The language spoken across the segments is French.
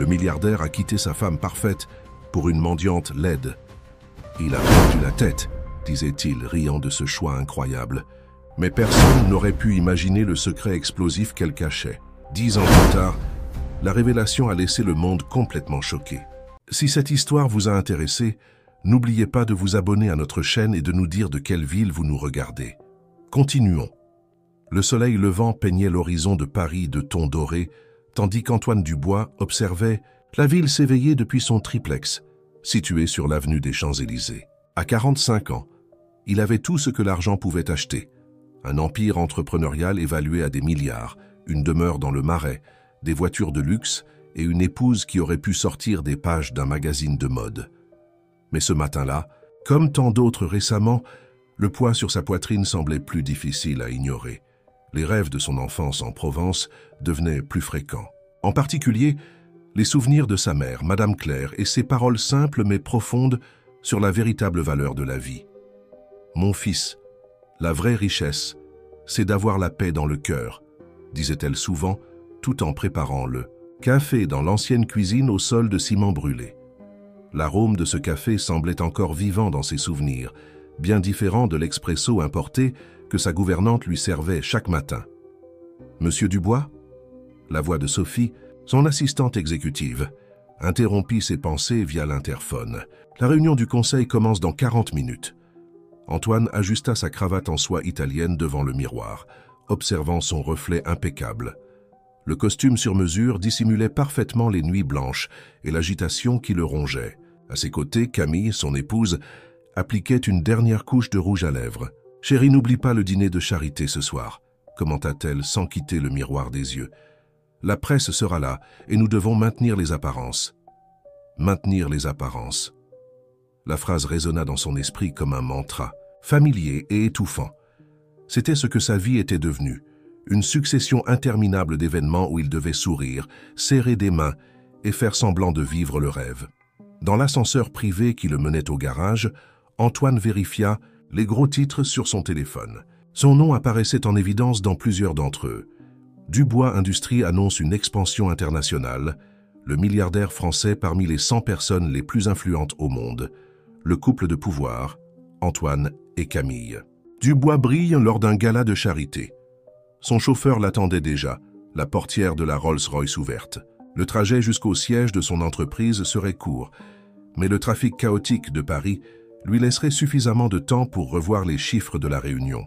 Le milliardaire a quitté sa femme parfaite pour une mendiante laide. Il a perdu la tête, disait-il, riant de ce choix incroyable. Mais personne n'aurait pu imaginer le secret explosif qu'elle cachait. 10 ans plus tard, la révélation a laissé le monde complètement choqué. Si cette histoire vous a intéressé, n'oubliez pas de vous abonner à notre chaîne et de nous dire de quelle ville vous nous regardez. Continuons. Le soleil levant peignait l'horizon de Paris de tons dorés, tandis qu'Antoine Dubois observait la ville s'éveiller depuis son triplex, situé sur l'avenue des Champs-Élysées. À 45 ans, il avait tout ce que l'argent pouvait acheter. Un empire entrepreneurial évalué à des milliards, une demeure dans le Marais, des voitures de luxe et une épouse qui aurait pu sortir des pages d'un magazine de mode. Mais ce matin-là, comme tant d'autres récemment, le poids sur sa poitrine semblait plus difficile à ignorer. Les rêves de son enfance en Provence devenaient plus fréquents. En particulier, les souvenirs de sa mère, Madame Claire, et ses paroles simples mais profondes sur la véritable valeur de la vie. « Mon fils, la vraie richesse, c'est d'avoir la paix dans le cœur », disait-elle souvent, tout en préparant le café dans l'ancienne cuisine au sol de ciment brûlé. L'arôme de ce café semblait encore vivant dans ses souvenirs, bien différent de l'expresso importé que sa gouvernante lui servait chaque matin. « Monsieur Dubois ?» La voix de Sophie, son assistante exécutive, interrompit ses pensées via l'interphone. La réunion du conseil commence dans 40 minutes. Antoine ajusta sa cravate en soie italienne devant le miroir, observant son reflet impeccable. Le costume sur mesure dissimulait parfaitement les nuits blanches et l'agitation qui le rongeait. À ses côtés, Camille, son épouse, appliquait une dernière couche de rouge à lèvres. « Chérie, n'oublie pas le dîner de charité ce soir », commenta-t-elle sans quitter le miroir des yeux. « La presse sera là et nous devons maintenir les apparences. » Maintenir les apparences. La phrase résonna dans son esprit comme un mantra, familier et étouffant. C'était ce que sa vie était devenue, une succession interminable d'événements où il devait sourire, serrer des mains et faire semblant de vivre le rêve. Dans l'ascenseur privé qui le menait au garage, Antoine vérifia les gros titres sur son téléphone. Son nom apparaissait en évidence dans plusieurs d'entre eux. Dubois Industries annonce une expansion internationale, le milliardaire français parmi les 100 personnes les plus influentes au monde, le couple de pouvoir, Antoine et Camille. Dubois brille lors d'un gala de charité. Son chauffeur l'attendait déjà, la portière de la Rolls-Royce ouverte. Le trajet jusqu'au siège de son entreprise serait court, mais le trafic chaotique de Paris lui laisserait suffisamment de temps pour revoir les chiffres de la réunion.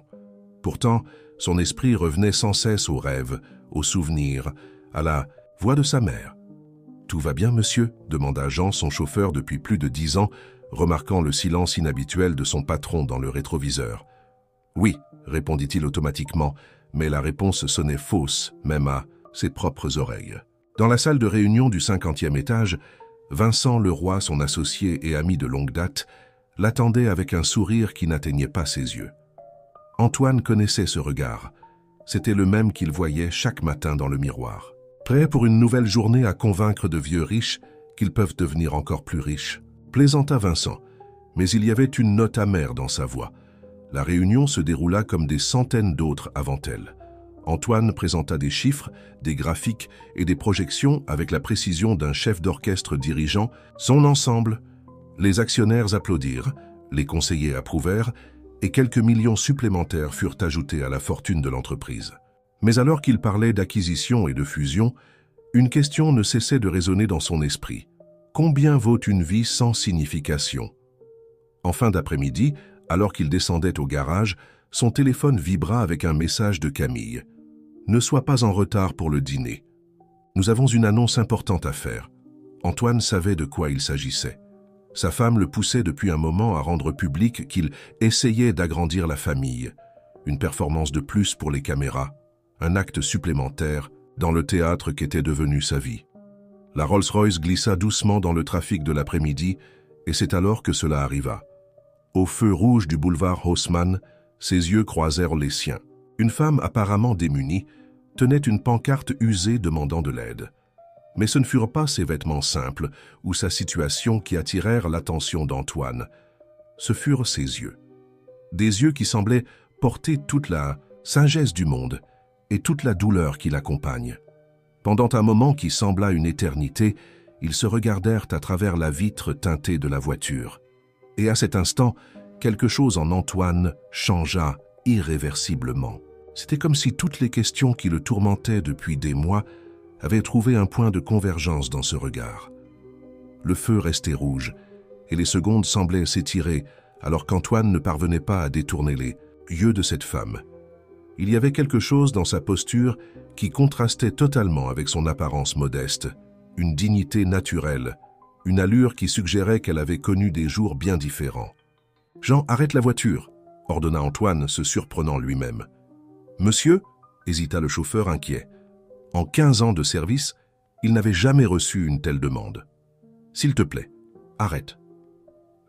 Pourtant, son esprit revenait sans cesse aux rêves, aux souvenirs, à la voix de sa mère. « Tout va bien, monsieur ?» demanda Jean, son chauffeur depuis plus de 10 ans, remarquant le silence inhabituel de son patron dans le rétroviseur. « Oui », répondit-il automatiquement, mais la réponse sonnait fausse, même à ses propres oreilles. Dans la salle de réunion du 50e étage, Vincent Leroy, son associé et ami de longue date, l'attendait avec un sourire qui n'atteignait pas ses yeux. Antoine connaissait ce regard. C'était le même qu'il voyait chaque matin dans le miroir. Prêt pour une nouvelle journée à convaincre de vieux riches qu'ils peuvent devenir encore plus riches, plaisanta Vincent, mais il y avait une note amère dans sa voix. La réunion se déroula comme des centaines d'autres avant elle. Antoine présenta des chiffres, des graphiques et des projections avec la précision d'un chef d'orchestre dirigeant son ensemble. Les actionnaires applaudirent, les conseillers approuvèrent et quelques millions supplémentaires furent ajoutés à la fortune de l'entreprise. Mais alors qu'il parlait d'acquisition et de fusion, une question ne cessait de résonner dans son esprit. Combien vaut une vie sans signification? En fin d'après-midi, alors qu'il descendait au garage, son téléphone vibra avec un message de Camille. « Ne sois pas en retard pour le dîner. Nous avons une annonce importante à faire. » Antoine savait de quoi il s'agissait. Sa femme le poussait depuis un moment à rendre public qu'il essayait d'agrandir la famille. Une performance de plus pour les caméras, un acte supplémentaire dans le théâtre qu'était devenu sa vie. La Rolls-Royce glissa doucement dans le trafic de l'après-midi et c'est alors que cela arriva. Au feu rouge du boulevard Haussmann, ses yeux croisèrent les siens. Une femme apparemment démunie tenait une pancarte usée demandant de l'aide. Mais ce ne furent pas ses vêtements simples ou sa situation qui attirèrent l'attention d'Antoine. Ce furent ses yeux. Des yeux qui semblaient porter toute la sagesse du monde et toute la douleur qui l'accompagne. Pendant un moment qui sembla une éternité, Ils se regardèrent à travers la vitre teintée de la voiture. Et à cet instant, quelque chose en Antoine changea irréversiblement. C'était comme si toutes les questions qui le tourmentaient depuis des mois avaient trouvé un point de convergence dans ce regard. Le feu restait rouge, et les secondes semblaient s'étirer, alors qu'Antoine ne parvenait pas à détourner les yeux de cette femme. Il y avait quelque chose dans sa posture qui contrastait totalement avec son apparence modeste, une dignité naturelle, une allure qui suggérait qu'elle avait connu des jours bien différents. « Jean, arrête la voiture !» ordonna Antoine, se surprenant lui-même. « Monsieur ?» hésita le chauffeur inquiet. En 15 ans de service, il n'avait jamais reçu une telle demande. « S'il te plaît, arrête. »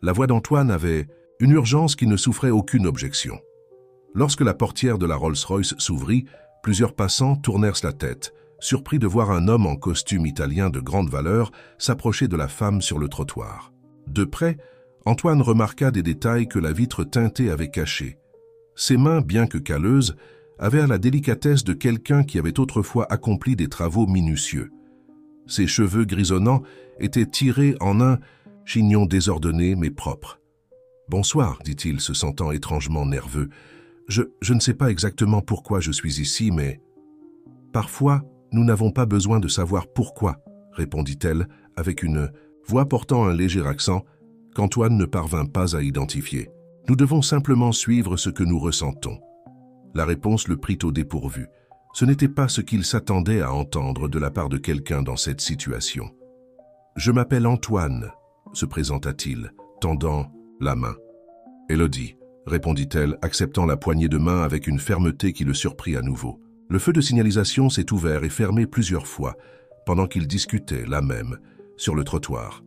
La voix d'Antoine avait une urgence qui ne souffrait aucune objection. Lorsque la portière de la Rolls-Royce s'ouvrit, plusieurs passants tournèrent la tête, surpris de voir un homme en costume italien de grande valeur s'approcher de la femme sur le trottoir. De près, Antoine remarqua des détails que la vitre teintée avait cachés. Ses mains, bien que calleuses, avaient la délicatesse de quelqu'un qui avait autrefois accompli des travaux minutieux. Ses cheveux grisonnants étaient tirés en un chignon désordonné mais propre. « Bonsoir, dit-il, se sentant étrangement nerveux. Je ne sais pas exactement pourquoi je suis ici, mais... » « Parfois, nous n'avons pas besoin de savoir pourquoi, » répondit-elle avec une voix portant un léger accent qu'Antoine ne parvint pas à identifier. « Nous devons simplement suivre ce que nous ressentons. » La réponse le prit au dépourvu. Ce n'était pas ce qu'il s'attendait à entendre de la part de quelqu'un dans cette situation. « Je m'appelle Antoine, » se présenta-t-il, tendant la main. « Élodie, » répondit-elle, acceptant la poignée de main avec une fermeté qui le surprit à nouveau. Le feu de signalisation s'est ouvert et fermé plusieurs fois, pendant qu'ils discutaient, là même, sur le trottoir.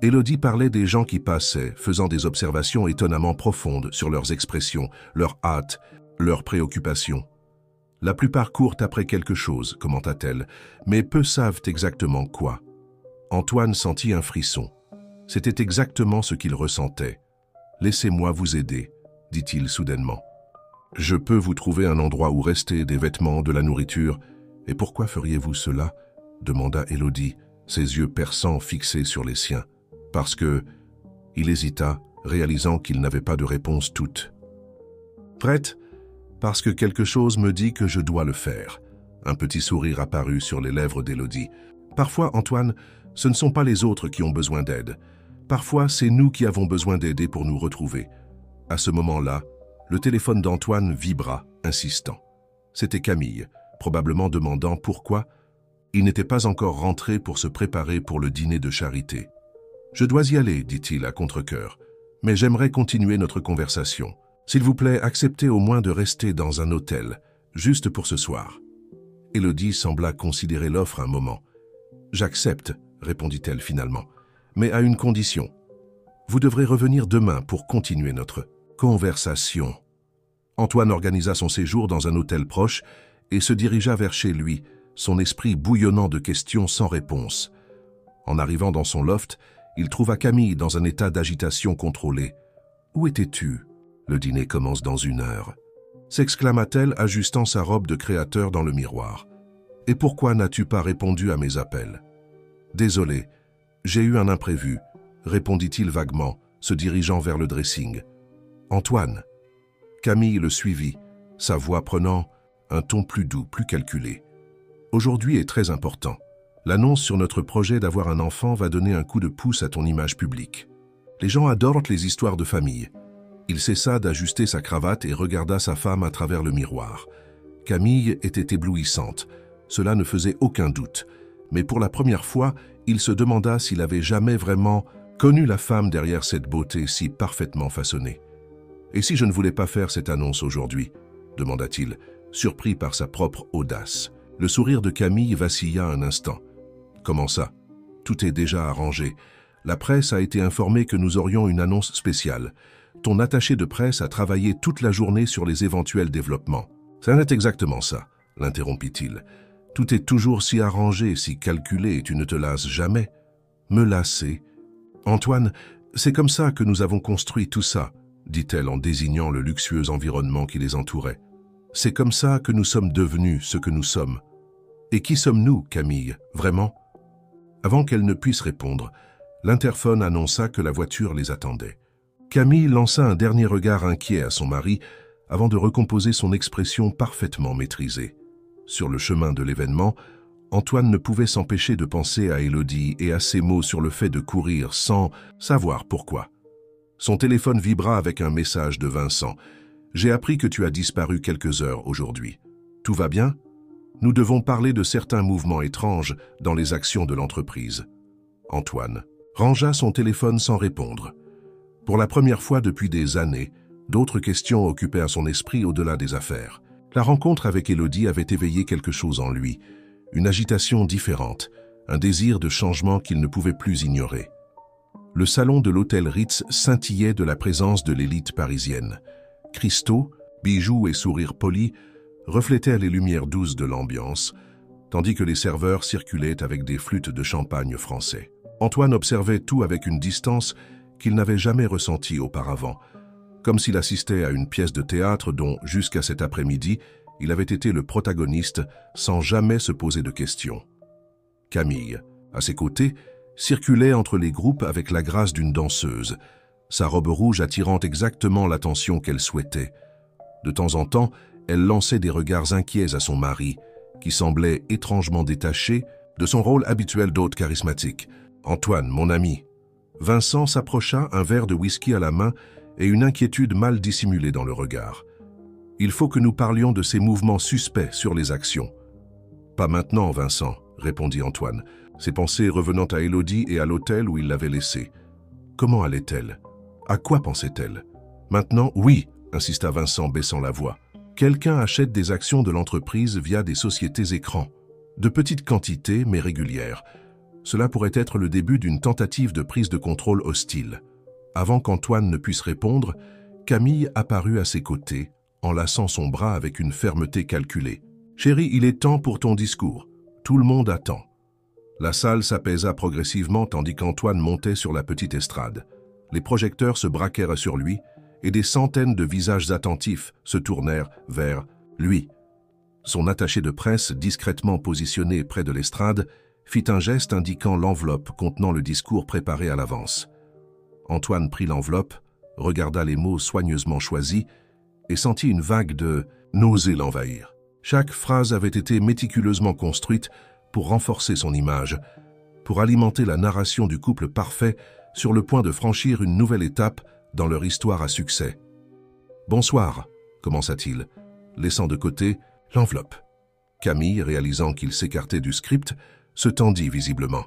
Élodie parlait des gens qui passaient, faisant des observations étonnamment profondes sur leurs expressions, leurs hâtes, leurs préoccupations. La plupart courent après quelque chose, commenta-t-elle, mais peu savent exactement quoi. Antoine sentit un frisson. C'était exactement ce qu'il ressentait. « Laissez-moi vous aider, » dit-il soudainement. « Je peux vous trouver un endroit où rester, des vêtements, de la nourriture. Et pourquoi feriez-vous cela ?» demanda Élodie, ses yeux perçants fixés sur les siens. « Parce que... » Il hésita, réalisant qu'il n'avait pas de réponse toute. « Prête ? Parce que quelque chose me dit que je dois le faire. » Un petit sourire apparut sur les lèvres d'Élodie. « Parfois, Antoine, ce ne sont pas les autres qui ont besoin d'aide. Parfois, c'est nous qui avons besoin d'aider pour nous retrouver. » À ce moment-là, le téléphone d'Antoine vibra, insistant. C'était Camille, probablement demandant pourquoi il n'était pas encore rentré pour se préparer pour le dîner de charité. « Je dois y aller, » dit-il à contre-cœur, « mais j'aimerais continuer notre conversation. S'il vous plaît, acceptez au moins de rester dans un hôtel, juste pour ce soir. » Élodie sembla considérer l'offre un moment. « J'accepte, » répondit-elle finalement, « mais à une condition. Vous devrez revenir demain pour continuer notre conversation. » Antoine organisa son séjour dans un hôtel proche et se dirigea vers chez lui, son esprit bouillonnant de questions sans réponse. En arrivant dans son loft, il trouva Camille dans un état d'agitation contrôlée. « Où étais-tu ? Le dîner commence dans 1 heure. » s'exclama-t-elle, ajustant sa robe de créateur dans le miroir. « Et pourquoi n'as-tu pas répondu à mes appels ? » « Désolé, j'ai eu un imprévu, » répondit-il vaguement, se dirigeant vers le dressing. « Antoine !» Camille le suivit, sa voix prenant un ton plus doux, plus calculé. « Aujourd'hui est très important. L'annonce sur notre projet d'avoir un enfant va donner un coup de pouce à ton image publique. Les gens adorent les histoires de famille. » Il cessa d'ajuster sa cravate et regarda sa femme à travers le miroir. Camille était éblouissante, cela ne faisait aucun doute. Mais pour la première fois, il se demanda s'il avait jamais vraiment connu la femme derrière cette beauté si parfaitement façonnée. « Et si je ne voulais pas faire cette annonce aujourd'hui ?» demanda-t-il, surpris par sa propre audace. Le sourire de Camille vacilla un instant. « Comment ça ? Tout est déjà arrangé. La presse a été informée que nous aurions une annonce spéciale. Ton attaché de presse a travaillé toute la journée sur les éventuels développements. »« Ça n'est exactement ça, » l'interrompit-il. « Tout est toujours si arrangé, si calculé, et tu ne te lasses jamais. »« Me lasser ?»« Antoine, c'est comme ça que nous avons construit tout ça, » dit-elle en désignant le luxueux environnement qui les entourait. « C'est comme ça que nous sommes devenus ce que nous sommes. » « Et qui sommes-nous, Camille, vraiment ?» Avant qu'elle ne puisse répondre, l'interphone annonça que la voiture les attendait. Camille lança un dernier regard inquiet à son mari avant de recomposer son expression parfaitement maîtrisée. Sur le chemin de l'événement, Antoine ne pouvait s'empêcher de penser à Élodie et à ses mots sur le fait de courir sans savoir pourquoi. Son téléphone vibra avec un message de Vincent. « J'ai appris que tu as disparu quelques heures aujourd'hui. Tout va bien ? Nous devons parler de certains mouvements étranges dans les actions de l'entreprise. » Antoine rangea son téléphone sans répondre. Pour la première fois depuis des années, d'autres questions occupaient son esprit au-delà des affaires. La rencontre avec Élodie avait éveillé quelque chose en lui, une agitation différente, un désir de changement qu'il ne pouvait plus ignorer. Le salon de l'hôtel Ritz scintillait de la présence de l'élite parisienne. Cristaux, bijoux et sourires polis reflétaient les lumières douces de l'ambiance, tandis que les serveurs circulaient avec des flûtes de champagne français. Antoine observait tout avec une distance qu'il n'avait jamais ressentie auparavant, comme s'il assistait à une pièce de théâtre dont, jusqu'à cet après-midi, il avait été le protagoniste sans jamais se poser de questions. Camille, à ses côtés, circulait entre les groupes avec la grâce d'une danseuse, sa robe rouge attirant exactement l'attention qu'elle souhaitait. De temps en temps, elle lançait des regards inquiets à son mari, qui semblait étrangement détaché de son rôle habituel d'hôte charismatique. « Antoine, mon ami !» Vincent s'approcha, un verre de whisky à la main et une inquiétude mal dissimulée dans le regard. « Il faut que nous parlions de ces mouvements suspects sur les actions. »« Pas maintenant, Vincent, » répondit Antoine, ses pensées revenant à Élodie et à l'hôtel où il l'avait laissée. Comment allait-elle? À quoi pensait-elle? Maintenant, oui, insista Vincent baissant la voix. Quelqu'un achète des actions de l'entreprise via des sociétés écrans. De petites quantités, mais régulières. Cela pourrait être le début d'une tentative de prise de contrôle hostile. Avant qu'Antoine ne puisse répondre, Camille apparut à ses côtés, enlaçant son bras avec une fermeté calculée. « Chérie, il est temps pour ton discours. Tout le monde attend. » La salle s'apaisa progressivement tandis qu'Antoine montait sur la petite estrade. Les projecteurs se braquèrent sur lui et des centaines de visages attentifs se tournèrent vers lui. Son attaché de presse, discrètement positionné près de l'estrade, fit un geste indiquant l'enveloppe contenant le discours préparé à l'avance. Antoine prit l'enveloppe, regarda les mots soigneusement choisis et sentit une vague de nausée l'envahir. Chaque phrase avait été méticuleusement construite pour renforcer son image, pour alimenter la narration du couple parfait sur le point de franchir une nouvelle étape dans leur histoire à succès. « Bonsoir », commença-t-il, laissant de côté l'enveloppe. Camille, réalisant qu'il s'écartait du script, se tendit visiblement.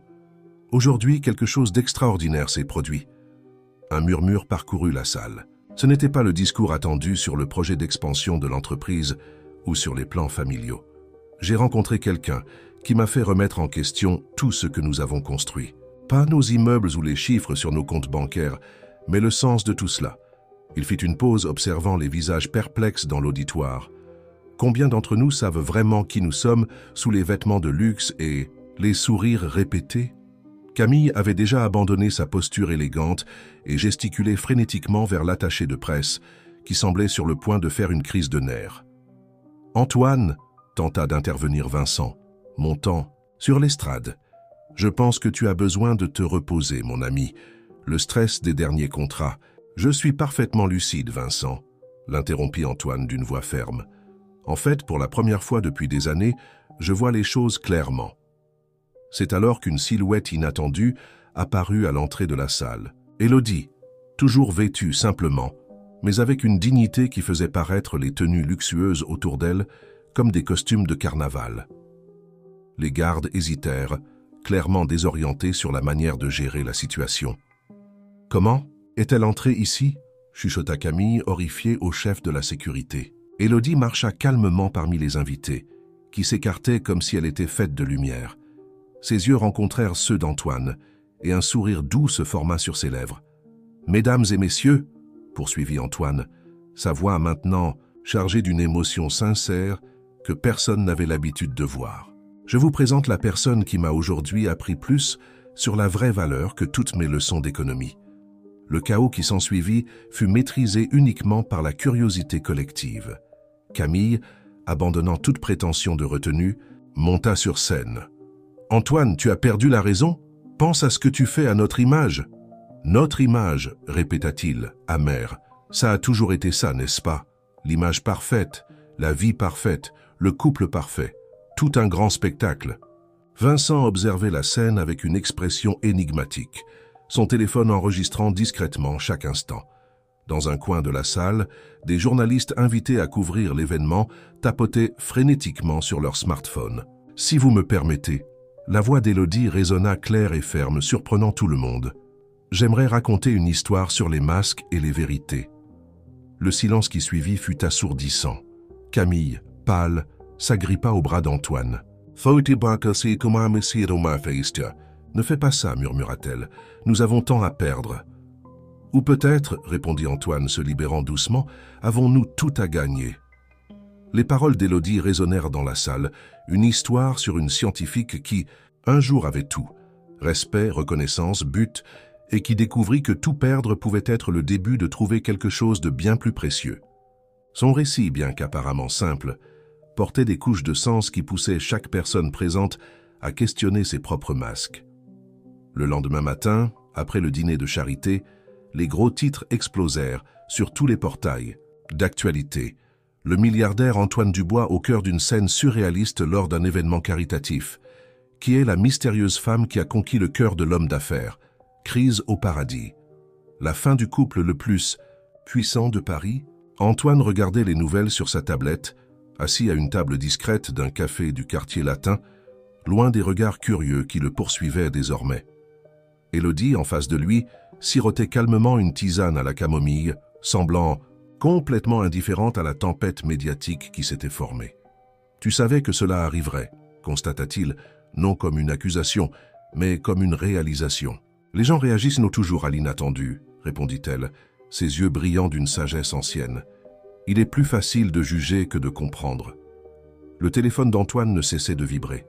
Aujourd'hui, quelque chose d'extraordinaire s'est produit. Un murmure parcourut la salle. Ce n'était pas le discours attendu sur le projet d'expansion de l'entreprise ou sur les plans familiaux. J'ai rencontré quelqu'un qui m'a fait remettre en question tout ce que nous avons construit. Pas nos immeubles ou les chiffres sur nos comptes bancaires, mais le sens de tout cela. Il fit une pause observant les visages perplexes dans l'auditoire. Combien d'entre nous savent vraiment qui nous sommes sous les vêtements de luxe et les sourires répétés? Camille avait déjà abandonné sa posture élégante et gesticulait frénétiquement vers l'attaché de presse, qui semblait sur le point de faire une crise de nerfs. « Antoine !» tenta d'intervenir Vincent, montant sur l'estrade. « Je pense que tu as besoin de te reposer, mon ami. Le stress des derniers contrats. »« Je suis parfaitement lucide, Vincent, » l'interrompit Antoine d'une voix ferme. « En fait, pour la première fois depuis des années, je vois les choses clairement. » C'est alors qu'une silhouette inattendue apparut à l'entrée de la salle. Élodie, toujours vêtue simplement, mais avec une dignité qui faisait paraître les tenues luxueuses autour d'elle comme des costumes de carnaval. Les gardes hésitèrent, clairement désorientés sur la manière de gérer la situation. « Comment? Est-elle entrée ici ?» chuchota Camille, horrifiée au chef de la sécurité. Élodie marcha calmement parmi les invités, qui s'écartaient comme si elle était faite de lumière. Ses yeux rencontrèrent ceux d'Antoine, et un sourire doux se forma sur ses lèvres. « Mesdames et messieurs, » poursuivit Antoine, sa voix maintenant chargée d'une émotion sincère que personne n'avait l'habitude de voir. « Je vous présente la personne qui m'a aujourd'hui appris plus sur la vraie valeur que toutes mes leçons d'économie. Le chaos qui s'ensuivit fut maîtrisé uniquement par la curiosité collective. » Camille, abandonnant toute prétention de retenue, monta sur scène. « Antoine, tu as perdu la raison ?» Pense à ce que tu fais à notre image. Notre image, répéta-t-il, amer. Ça a toujours été ça, n'est-ce pas? L'image parfaite, la vie parfaite, le couple parfait. Tout un grand spectacle. Vincent observait la scène avec une expression énigmatique, son téléphone enregistrant discrètement chaque instant. Dans un coin de la salle, des journalistes invités à couvrir l'événement tapotaient frénétiquement sur leur smartphone. « Si vous me permettez », la voix d'Élodie résonna claire et ferme, surprenant tout le monde. « J'aimerais raconter une histoire sur les masques et les vérités. » Le silence qui suivit fut assourdissant. Camille, pâle, s'agrippa au bras d'Antoine. « Ne fais pas ça, murmura-t-elle. Nous avons tant à perdre. » « Ou peut-être, répondit Antoine, se libérant doucement, avons-nous tout à gagner. » Les paroles d'Élodie résonnèrent dans la salle, une histoire sur une scientifique qui, un jour, avait tout. Respect, reconnaissance, but, et qui découvrit que tout perdre pouvait être le début de trouver quelque chose de bien plus précieux. Son récit, bien qu'apparemment simple, portait des couches de sens qui poussaient chaque personne présente à questionner ses propres masques. Le lendemain matin, après le dîner de charité, les gros titres explosèrent sur tous les portails. D'actualité, le milliardaire Antoine Dubois au cœur d'une scène surréaliste lors d'un événement caritatif. Qui est la mystérieuse femme qui a conquis le cœur de l'homme d'affaires? Crise au paradis. La fin du couple le plus puissant de Paris? Antoine regardait les nouvelles sur sa tablette, assis à une table discrète d'un café du quartier latin, loin des regards curieux qui le poursuivaient désormais. Élodie, en face de lui, sirotait calmement une tisane à la camomille, semblant complètement indifférente à la tempête médiatique qui s'était formée. « Tu savais que cela arriverait », constata-t-il, non comme une accusation, mais comme une réalisation. « Les gens réagissent toujours à l'inattendu », répondit-elle, ses yeux brillants d'une sagesse ancienne. « Il est plus facile de juger que de comprendre. » Le téléphone d'Antoine ne cessait de vibrer.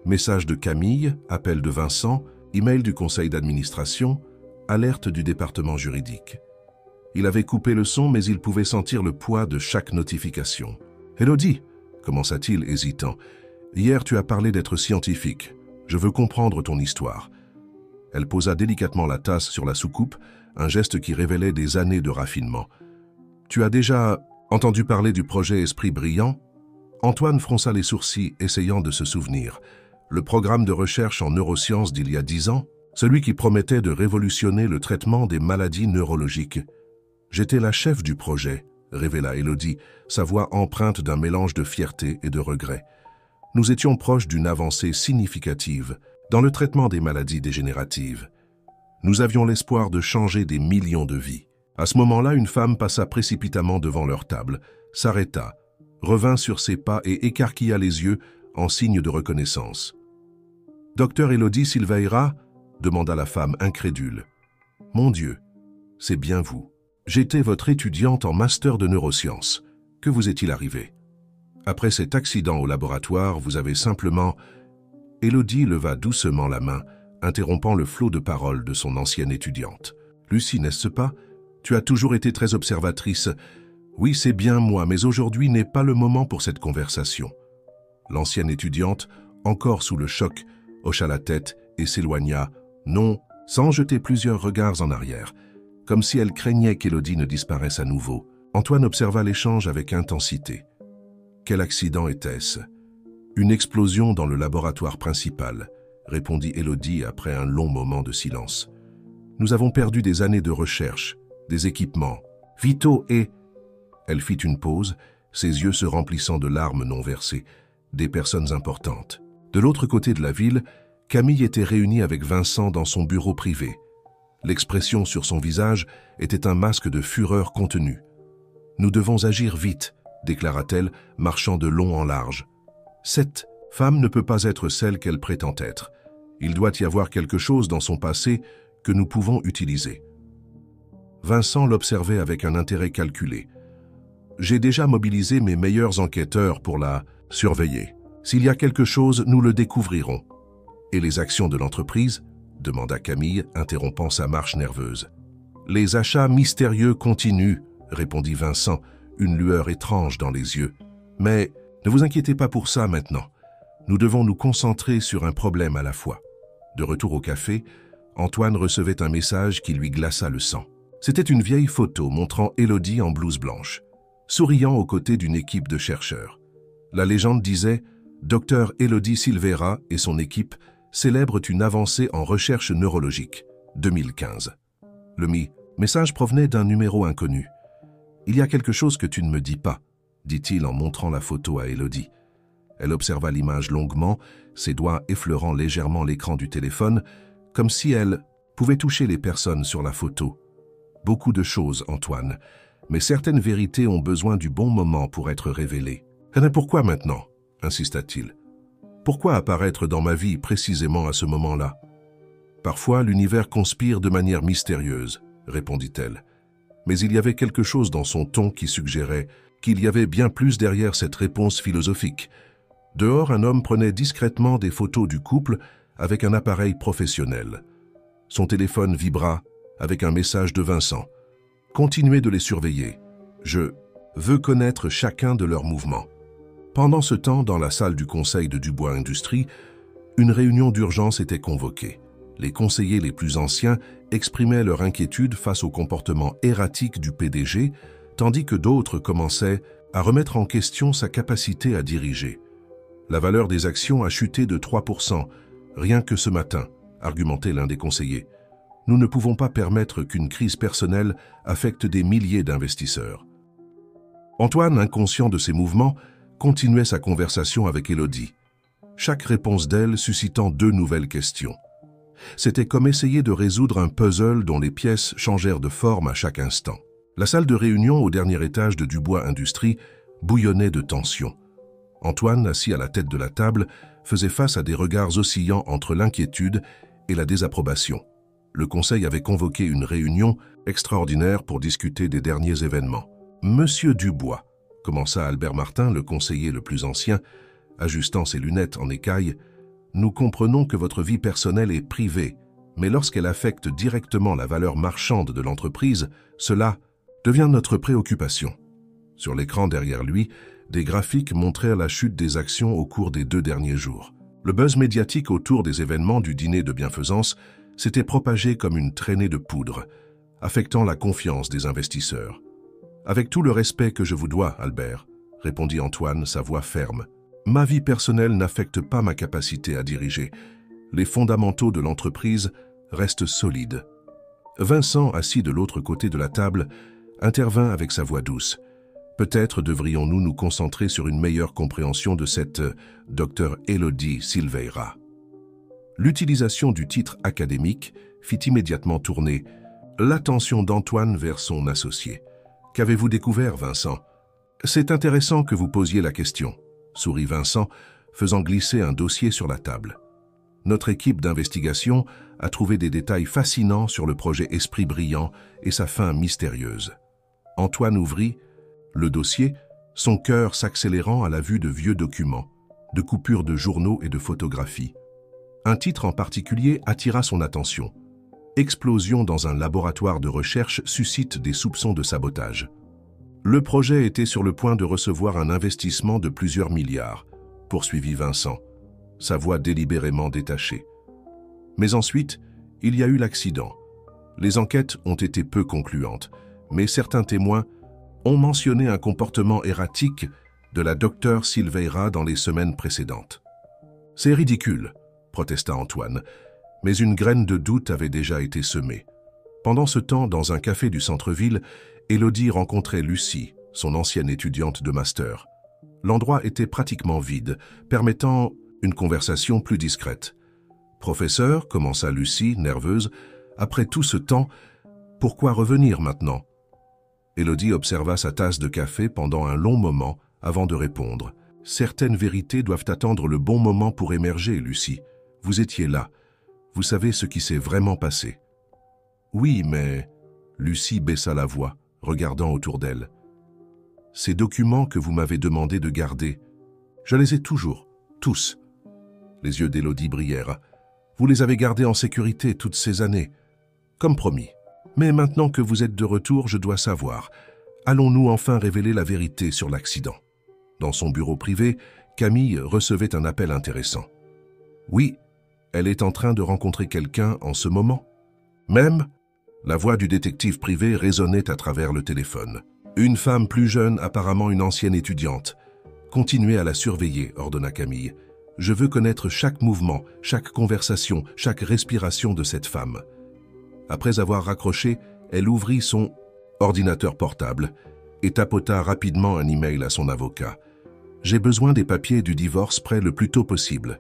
Message de Camille, appel de Vincent, email du conseil d'administration, alerte du département juridique. Il avait coupé le son, mais il pouvait sentir le poids de chaque notification. « Élodie » commença-t-il hésitant. « Hier, tu as parlé d'être scientifique. Je veux comprendre ton histoire. » Elle posa délicatement la tasse sur la soucoupe, un geste qui révélait des années de raffinement. « Tu as déjà entendu parler du projet Esprit Brillant ?» Antoine fronça les sourcils, essayant de se souvenir. Le programme de recherche en neurosciences d'il y a 10 ans, celui qui promettait de révolutionner le traitement des maladies neurologiques. « J'étais la chef du projet », révéla Élodie, sa voix empreinte d'un mélange de fierté et de regret. « Nous étions proches d'une avancée significative dans le traitement des maladies dégénératives. Nous avions l'espoir de changer des millions de vies. » À ce moment-là, une femme passa précipitamment devant leur table, s'arrêta, revint sur ses pas et écarquilla les yeux en signe de reconnaissance. « Docteur Élodie Silveira ?» demanda la femme incrédule. « Mon Dieu, c'est bien vous. J'étais votre étudiante en master de neurosciences. Que vous est-il arrivé? Après cet accident au laboratoire, vous avez simplement... » Élodie leva doucement la main, interrompant le flot de paroles de son ancienne étudiante. « Lucie, n'est-ce pas? Tu as toujours été très observatrice. Oui, c'est bien moi, mais aujourd'hui n'est pas le moment pour cette conversation. » L'ancienne étudiante, encore sous le choc, hocha la tête et s'éloigna, non, sans jeter plusieurs regards en arrière, comme si elle craignait qu'Élodie ne disparaisse à nouveau. Antoine observa l'échange avec intensité. Quel accident était-ce? Une explosion dans le laboratoire principal, répondit Élodie après un long moment de silence. Nous avons perdu des années de recherche, des équipements, vitaux et... Elle fit une pause, ses yeux se remplissant de larmes non versées, des personnes importantes. De l'autre côté de la ville, Camille était réunie avec Vincent dans son bureau privé. L'expression sur son visage était un masque de fureur contenue. « Nous devons agir vite », déclara-t-elle, marchant de long en large. « Cette femme ne peut pas être celle qu'elle prétend être. Il doit y avoir quelque chose dans son passé que nous pouvons utiliser. » Vincent l'observait avec un intérêt calculé. « J'ai déjà mobilisé mes meilleurs enquêteurs pour la surveiller. S'il y a quelque chose, nous le découvrirons. » « Et les actions de l'entreprise ?» demanda Camille, interrompant sa marche nerveuse. « Les achats mystérieux continuent, » répondit Vincent, une lueur étrange dans les yeux. « Mais ne vous inquiétez pas pour ça maintenant. Nous devons nous concentrer sur un problème à la fois. » De retour au café, Antoine recevait un message qui lui glaça le sang. C'était une vieille photo montrant Élodie en blouse blanche, souriant aux côtés d'une équipe de chercheurs. La légende disait « Dr Élodie Silveira et son équipe célèbrent une avancée en recherche neurologique, 2015. » Le message provenait d'un numéro inconnu. « Il y a quelque chose que tu ne me dis pas », dit-il en montrant la photo à Élodie. Elle observa l'image longuement, ses doigts effleurant légèrement l'écran du téléphone, comme si elle pouvait toucher les personnes sur la photo. Beaucoup de choses, Antoine, mais certaines vérités ont besoin du bon moment pour être révélées. « Et pourquoi maintenant ?» insista-t-il. « Pourquoi apparaître dans ma vie précisément à ce moment-là ?»« Parfois, l'univers conspire de manière mystérieuse, » répondit-elle. Mais il y avait quelque chose dans son ton qui suggérait qu'il y avait bien plus derrière cette réponse philosophique. Dehors, un homme prenait discrètement des photos du couple avec un appareil professionnel. Son téléphone vibra avec un message de Vincent. « Continuez de les surveiller. Je veux connaître chacun de leurs mouvements. » Pendant ce temps, dans la salle du conseil de Dubois Industries, une réunion d'urgence était convoquée. Les conseillers les plus anciens exprimaient leur inquiétude face au comportement erratique du PDG, tandis que d'autres commençaient à remettre en question sa capacité à diriger. La valeur des actions a chuté de 3%, rien que ce matin, argumentait l'un des conseillers. Nous ne pouvons pas permettre qu'une crise personnelle affecte des milliers d'investisseurs. Antoine, inconscient de ses mouvements, continuait sa conversation avec Élodie. Chaque réponse d'elle suscitant 2 nouvelles questions. C'était comme essayer de résoudre un puzzle dont les pièces changèrent de forme à chaque instant. La salle de réunion au dernier étage de Dubois Industries bouillonnait de tension. Antoine, assis à la tête de la table, faisait face à des regards oscillants entre l'inquiétude et la désapprobation. Le conseil avait convoqué une réunion extraordinaire pour discuter des derniers événements. « Monsieur Dubois », commença Albert Martin, le conseiller le plus ancien, ajustant ses lunettes en écaille, « nous comprenons que votre vie personnelle est privée, mais lorsqu'elle affecte directement la valeur marchande de l'entreprise, cela devient notre préoccupation. » Sur l'écran derrière lui, des graphiques montrèrent la chute des actions au cours des 2 derniers jours. Le buzz médiatique autour des événements du dîner de bienfaisance s'était propagé comme une traînée de poudre, affectant la confiance des investisseurs. « Avec tout le respect que je vous dois, Albert, » répondit Antoine, sa voix ferme. « Ma vie personnelle n'affecte pas ma capacité à diriger. Les fondamentaux de l'entreprise restent solides. » Vincent, assis de l'autre côté de la table, intervint avec sa voix douce. « Peut-être devrions-nous nous concentrer sur une meilleure compréhension de cette Dr Élodie Silveira. » L'utilisation du titre académique fit immédiatement tourner l'attention d'Antoine vers son associé. « Qu'avez-vous découvert, Vincent ?»« C'est intéressant que vous posiez la question, » sourit Vincent, faisant glisser un dossier sur la table. « Notre équipe d'investigation a trouvé des détails fascinants sur le projet Esprit Brillant et sa fin mystérieuse. » Antoine ouvrit le dossier, son cœur s'accélérant à la vue de vieux documents, de coupures de journaux et de photographies. Un titre en particulier attira son attention. « Explosion dans un laboratoire de recherche suscite des soupçons de sabotage. » Le projet était sur le point de recevoir un investissement de plusieurs milliards, poursuivit Vincent, sa voix délibérément détachée. Mais ensuite, il y a eu l'accident. Les enquêtes ont été peu concluantes, mais certains témoins ont mentionné un comportement erratique de la Dr Silveira dans les semaines précédentes. « C'est ridicule », protesta Antoine, mais une graine de doute avait déjà été semée. Pendant ce temps, dans un café du centre-ville, Élodie rencontrait Lucie, son ancienne étudiante de master. L'endroit était pratiquement vide, permettant une conversation plus discrète. « Professeur, » commença Lucie, nerveuse, « après tout ce temps, pourquoi revenir maintenant ?» Élodie observa sa tasse de café pendant un long moment avant de répondre. « Certaines vérités doivent attendre le bon moment pour émerger, Lucie. Vous étiez là. Vous savez ce qui s'est vraiment passé. » « Oui, mais... » Lucie baissa la voix, regardant autour d'elle. « Ces documents que vous m'avez demandé de garder, je les ai toujours, tous. » Les yeux d'Élodie brillèrent. « Vous les avez gardés en sécurité toutes ces années, comme promis. Mais maintenant que vous êtes de retour, je dois savoir. Allons-nous enfin révéler la vérité sur l'accident ?» Dans son bureau privé, Camille recevait un appel intéressant. « Oui, Elle est en train de rencontrer quelqu'un en ce moment. Même, la voix du détective privé résonnait à travers le téléphone. Une femme plus jeune, apparemment une ancienne étudiante. Continuez à la surveiller, ordonna Camille. Je veux connaître chaque mouvement, chaque conversation, chaque respiration de cette femme. Après avoir raccroché, elle ouvrit son ordinateur portable et tapota rapidement un email à son avocat. J'ai besoin des papiers du divorce prêts le plus tôt possible,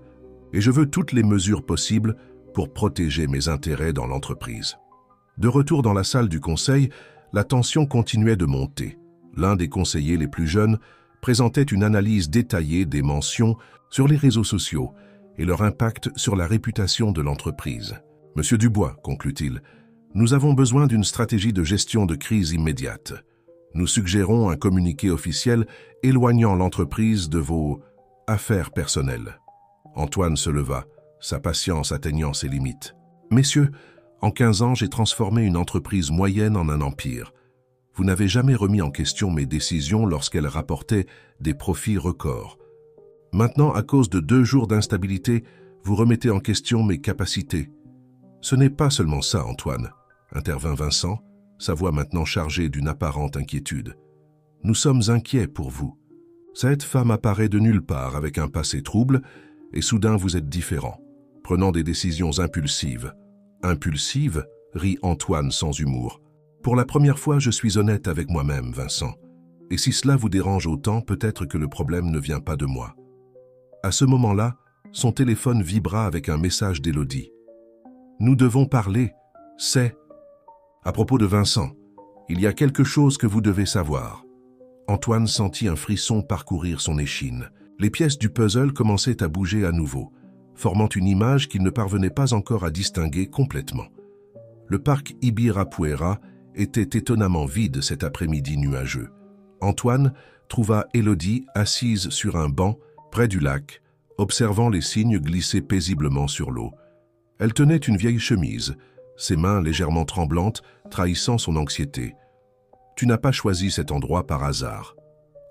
et je veux toutes les mesures possibles pour protéger mes intérêts dans l'entreprise. De retour dans la salle du conseil, la tension continuait de monter. L'un des conseillers les plus jeunes présentait une analyse détaillée des mentions sur les réseaux sociaux et leur impact sur la réputation de l'entreprise. « Monsieur Dubois, conclut-il, nous avons besoin d'une stratégie de gestion de crise immédiate. Nous suggérons un communiqué officiel éloignant l'entreprise de vos affaires personnelles. » Antoine se leva, sa patience atteignant ses limites. « Messieurs, en 15 ans, j'ai transformé une entreprise moyenne en un empire. Vous n'avez jamais remis en question mes décisions lorsqu'elles rapportaient des profits records. Maintenant, à cause de 2 jours d'instabilité, vous remettez en question mes capacités. Ce n'est pas seulement ça, Antoine, intervint Vincent, sa voix maintenant chargée d'une apparente inquiétude. Nous sommes inquiets pour vous. Cette femme apparaît de nulle part avec un passé trouble, et soudain vous êtes différent, prenant des décisions impulsives. Impulsives, rit Antoine sans humour. Pour la première fois, je suis honnête avec moi-même, Vincent. Et si cela vous dérange autant, peut-être que le problème ne vient pas de moi. À ce moment-là, son téléphone vibra avec un message d'Élodie. Nous devons parler, c'est... À propos de Vincent, il y a quelque chose que vous devez savoir. Antoine sentit un frisson parcourir son échine. Les pièces du puzzle commençaient à bouger à nouveau, formant une image qu'il ne parvenait pas encore à distinguer complètement. Le parc Ibirapuera était étonnamment vide cet après-midi nuageux. Antoine trouva Élodie assise sur un banc près du lac, observant les cygnes glisser paisiblement sur l'eau. Elle tenait une vieille chemise, ses mains légèrement tremblantes, trahissant son anxiété. « Tu n'as pas choisi cet endroit par hasard »,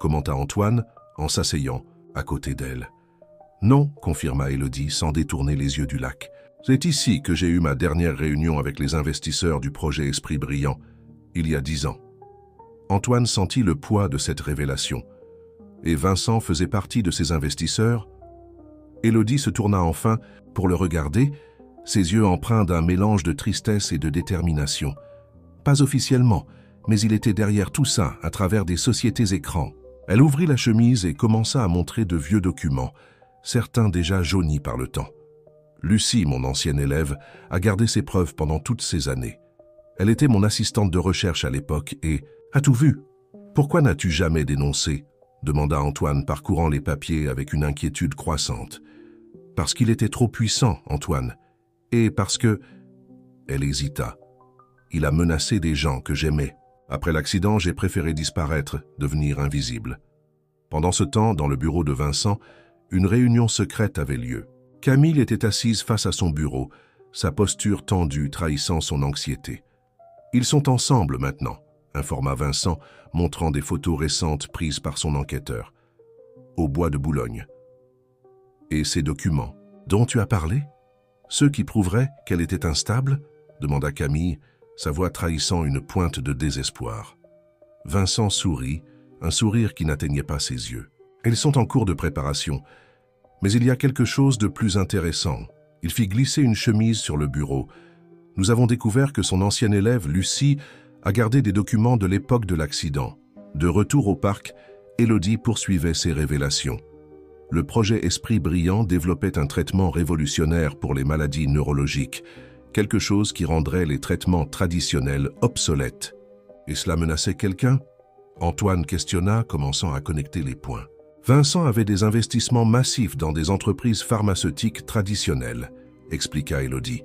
commenta Antoine en s'asseyant à côté d'elle. « Non », confirma Élodie sans détourner les yeux du lac. « C'est ici que j'ai eu ma dernière réunion avec les investisseurs du projet Esprit Brillant, il y a 10 ans. » Antoine sentit le poids de cette révélation. Et Vincent faisait partie de ces investisseurs. Élodie se tourna enfin pour le regarder, ses yeux empreints d'un mélange de tristesse et de détermination. Pas officiellement, mais il était derrière tout ça, à travers des sociétés écrans. Elle ouvrit la chemise et commença à montrer de vieux documents, certains déjà jaunis par le temps. Lucie, mon ancienne élève, a gardé ses preuves pendant toutes ces années. Elle était mon assistante de recherche à l'époque et... « As-tu vu? Pourquoi n'as-tu jamais dénoncé ?» demanda Antoine, parcourant les papiers avec une inquiétude croissante. « Parce qu'il était trop puissant, Antoine. Et parce que... » Elle hésita. « Il a menacé des gens que j'aimais. Après l'accident, j'ai préféré disparaître, devenir invisible. » Pendant ce temps, dans le bureau de Vincent, une réunion secrète avait lieu. Camille était assise face à son bureau, sa posture tendue trahissant son anxiété. « Ils sont ensemble maintenant, » informa Vincent, montrant des photos récentes prises par son enquêteur. « Au bois de Boulogne. »« Et ces documents, dont tu as parlé? Ceux qui prouveraient qu'elle était instable ?» demanda Camille, sa voix trahissant une pointe de désespoir. Vincent sourit, un sourire qui n'atteignait pas ses yeux. « Elles sont en cours de préparation. Mais il y a quelque chose de plus intéressant. » Il fit glisser une chemise sur le bureau. « Nous avons découvert que son ancienne élève, Lucie, a gardé des documents de l'époque de l'accident. De retour au parc, Élodie poursuivait ses révélations. Le projet Esprit Brillant développait un traitement révolutionnaire pour les maladies neurologiques, quelque chose qui rendrait les traitements traditionnels obsolètes. Et cela menaçait quelqu'un? Antoine questionna, commençant à connecter les points. Vincent avait des investissements massifs dans des entreprises pharmaceutiques traditionnelles, expliqua Élodie.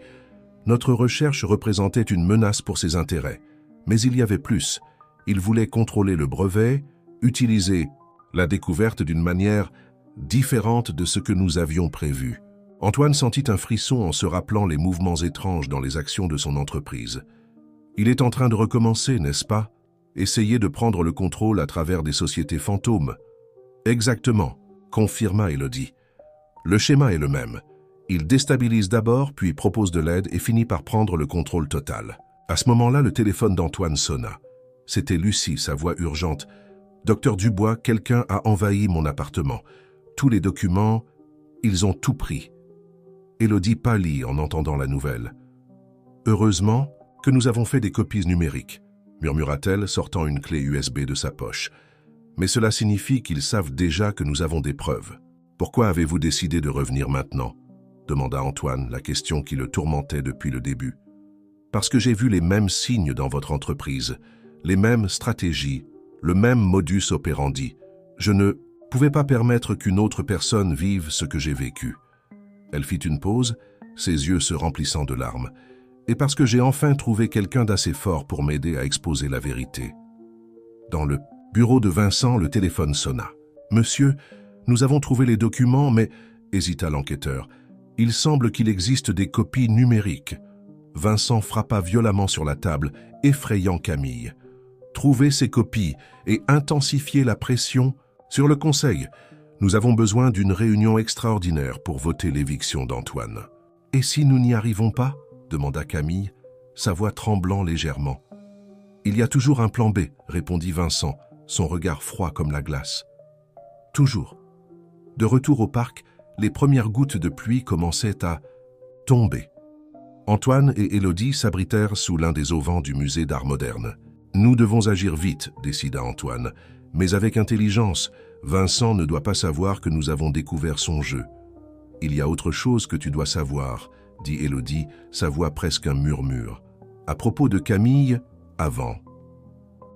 Notre recherche représentait une menace pour ses intérêts. Mais il y avait plus. Il voulait contrôler le brevet, utiliser la découverte d'une manière différente de ce que nous avions prévu. Antoine sentit un frisson en se rappelant les mouvements étranges dans les actions de son entreprise. Il est en train de recommencer, n'est-ce pas? Essayer de prendre le contrôle à travers des sociétés fantômes. Exactement, confirma Élodie. Le schéma est le même. Il déstabilise d'abord, puis propose de l'aide et finit par prendre le contrôle total. À ce moment-là, le téléphone d'Antoine sonna. C'était Lucie, sa voix urgente. « Docteur Dubois, quelqu'un a envahi mon appartement. Tous les documents, ils ont tout pris. » Élodie pâlit en entendant la nouvelle. « Heureusement que nous avons fait des copies numériques, » murmura-t-elle, sortant une clé USB de sa poche. « Mais cela signifie qu'ils savent déjà que nous avons des preuves. Pourquoi avez-vous décidé de revenir maintenant ?» demanda Antoine, la question qui le tourmentait depuis le début. « Parce que j'ai vu les mêmes signes dans votre entreprise, les mêmes stratégies, le même modus operandi. Je ne pouvais pas permettre qu'une autre personne vive ce que j'ai vécu. » Elle fit une pause, ses yeux se remplissant de larmes. « Et parce que j'ai enfin trouvé quelqu'un d'assez fort pour m'aider à exposer la vérité. » Dans le bureau de Vincent, le téléphone sonna. « Monsieur, nous avons trouvé les documents, mais... » hésita l'enquêteur. « Il semble qu'il existe des copies numériques. » Vincent frappa violemment sur la table, effrayant Camille. « Trouvez ces copies et intensifiez la pression sur le conseil. Nous avons besoin d'une réunion extraordinaire pour voter l'éviction d'Antoine. »« Et si nous n'y arrivons pas ?» demanda Camille, sa voix tremblant légèrement. « Il y a toujours un plan B, » répondit Vincent, son regard froid comme la glace. « Toujours. » De retour au parc, les premières gouttes de pluie commençaient à tomber. Antoine et Élodie s'abritèrent sous l'un des auvents du musée d'art moderne. « Nous devons agir vite, » décida Antoine, « mais avec intelligence. Vincent ne doit pas savoir que nous avons découvert son jeu. »« Il y a autre chose que tu dois savoir, » dit Élodie, sa voix presque un murmure. « À propos de Camille, avant. »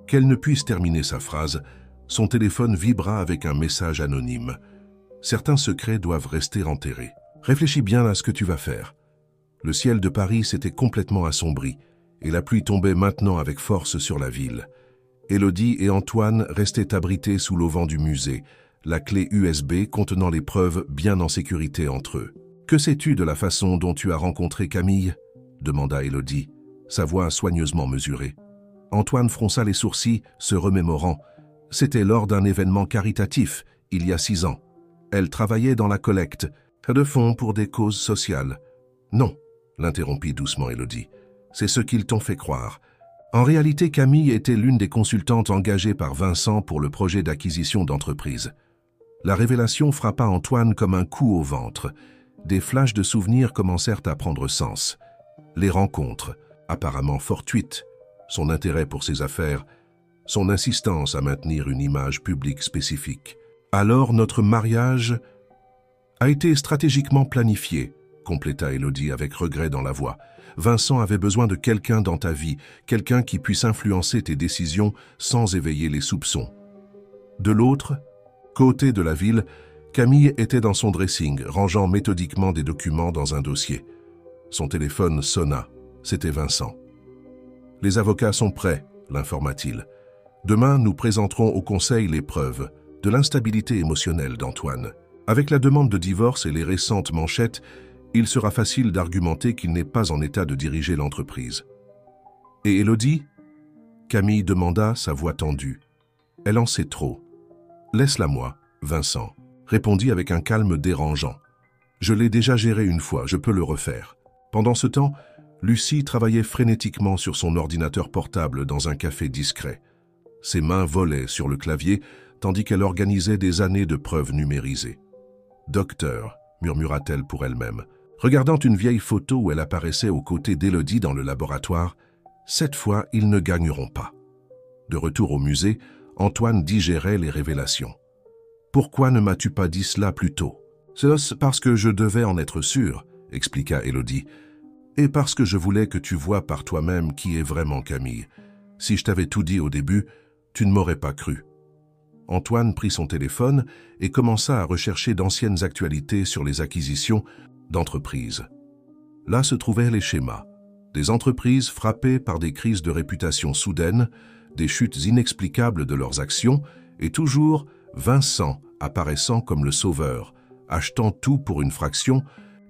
Qu'elle ne puisse terminer sa phrase, son téléphone vibra avec un message anonyme. Certains secrets doivent rester enterrés. Réfléchis bien à ce que tu vas faire. Le ciel de Paris s'était complètement assombri, et la pluie tombait maintenant avec force sur la ville. Élodie et Antoine restaient abrités sous l'auvent du musée, la clé USB contenant les preuves bien en sécurité entre eux. « Que sais-tu de la façon dont tu as rencontré Camille ?» demanda Élodie, sa voix soigneusement mesurée. Antoine fronça les sourcils, se remémorant. « C'était lors d'un événement caritatif, il y a 6 ans. Elle travaillait dans la collecte de fonds pour des causes sociales. »« Non, » l'interrompit doucement Élodie. « C'est ce qu'ils t'ont fait croire. En réalité, Camille était l'une des consultantes engagées par Vincent pour le projet d'acquisition d'entreprise. » La révélation frappa Antoine comme un coup au ventre. Des flashs de souvenirs commencèrent à prendre sens. Les rencontres, apparemment fortuites, son intérêt pour ses affaires, son insistance à maintenir une image publique spécifique. « Alors notre mariage a été stratégiquement planifié, » compléta Élodie avec regret dans la voix. « Vincent avait besoin de quelqu'un dans ta vie, quelqu'un qui puisse influencer tes décisions sans éveiller les soupçons. » De l'autre côté de la ville, Camille était dans son dressing, rangeant méthodiquement des documents dans un dossier. Son téléphone sonna. C'était Vincent. « Les avocats sont prêts, » l'informa-t-il. « Demain, nous présenterons au conseil les preuves de l'instabilité émotionnelle d'Antoine. Avec la demande de divorce et les récentes manchettes, il sera facile d'argumenter qu'il n'est pas en état de diriger l'entreprise. »« Et Élodie ?» Camille demanda, sa voix tendue. « Elle en sait trop. »« Laisse-la moi, Vincent, » répondit avec un calme dérangeant. « Je l'ai déjà géré une fois, je peux le refaire. » Pendant ce temps, Lucie travaillait frénétiquement sur son ordinateur portable dans un café discret. Ses mains volaient sur le clavier, tandis qu'elle organisait des années de preuves numérisées. « Docteur », murmura-t-elle pour elle-même, regardant une vieille photo où elle apparaissait aux côtés d'Élodie dans le laboratoire. « Cette fois, ils ne gagneront pas. » De retour au musée, Antoine digérait les révélations. « Pourquoi ne m'as-tu pas dit cela plus tôt ?»« C'est parce que je devais en être sûr, » expliqua Élodie. « Et parce que je voulais que tu vois par toi-même qui est vraiment Camille. Si je t'avais tout dit au début, tu ne m'aurais pas cru. » Antoine prit son téléphone et commença à rechercher d'anciennes actualités sur les acquisitions d'entreprises. Là se trouvaient les schémas. Des entreprises frappées par des crises de réputation soudaines, des chutes inexplicables de leurs actions, et toujours Vincent apparaissant comme le sauveur, achetant tout pour une fraction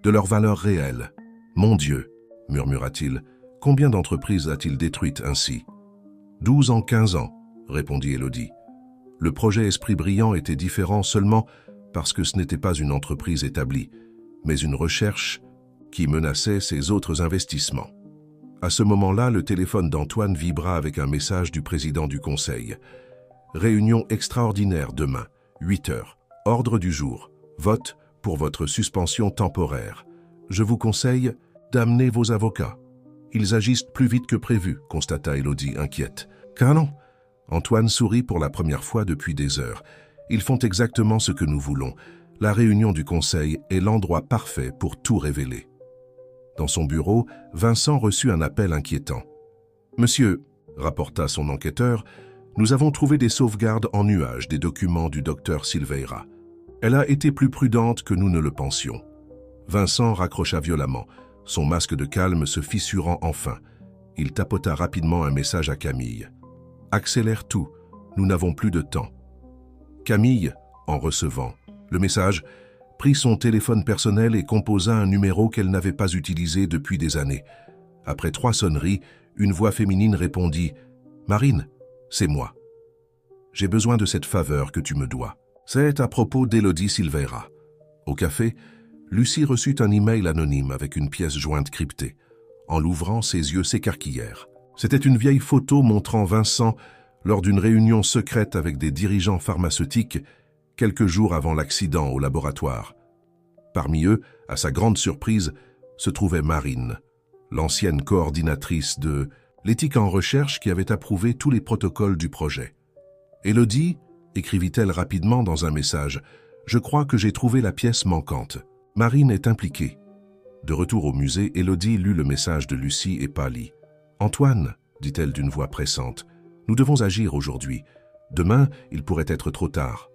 de leur valeur réelle. « Mon Dieu !» murmura-t-il. « Combien d'entreprises a-t-il détruites ainsi ?»« 12 en 15 ans, » répondit Élodie. Le projet Esprit Brillant était différent seulement parce que ce n'était pas une entreprise établie. mais une recherche qui menaçait ses autres investissements. À ce moment-là, le téléphone d'Antoine vibra avec un message du président du conseil. Réunion extraordinaire demain, 8 heures. Ordre du jour. Vote pour votre suspension temporaire. Je vous conseille d'amener vos avocats. Ils agissent plus vite que prévu, constata Élodie inquiète. Car non. Antoine sourit pour la première fois depuis des heures. Ils font exactement ce que nous voulons. La réunion du conseil est l'endroit parfait pour tout révéler. Dans son bureau, Vincent reçut un appel inquiétant. « Monsieur, » rapporta son enquêteur, « nous avons trouvé des sauvegardes en nuage des documents du docteur Silveira. Elle a été plus prudente que nous ne le pensions. » Vincent raccrocha violemment, son masque de calme se fissurant enfin. Il tapota rapidement un message à Camille. « Accélère tout, nous n'avons plus de temps. » Camille, en recevant le message, prit son téléphone personnel et composa un numéro qu'elle n'avait pas utilisé depuis des années. Après 3 sonneries, une voix féminine répondit « Marine, c'est moi. J'ai besoin de cette faveur que tu me dois. » C'est à propos d'Élodie Silveira. Au café, Lucie reçut un email anonyme avec une pièce jointe cryptée. En l'ouvrant, ses yeux s'écarquillèrent. C'était une vieille photo montrant Vincent lors d'une réunion secrète avec des dirigeants pharmaceutiques quelques jours avant l'accident au laboratoire. Parmi eux, à sa grande surprise, se trouvait Marine, l'ancienne coordinatrice de l'éthique en recherche qui avait approuvé tous les protocoles du projet. « Élodie » écrivit-elle rapidement dans un message, « Je crois que j'ai trouvé la pièce manquante. Marine est impliquée. » De retour au musée, Élodie lut le message de Lucie et pâlit. « Antoine, » dit-elle d'une voix pressante, « nous devons agir aujourd'hui. Demain, il pourrait être trop tard. »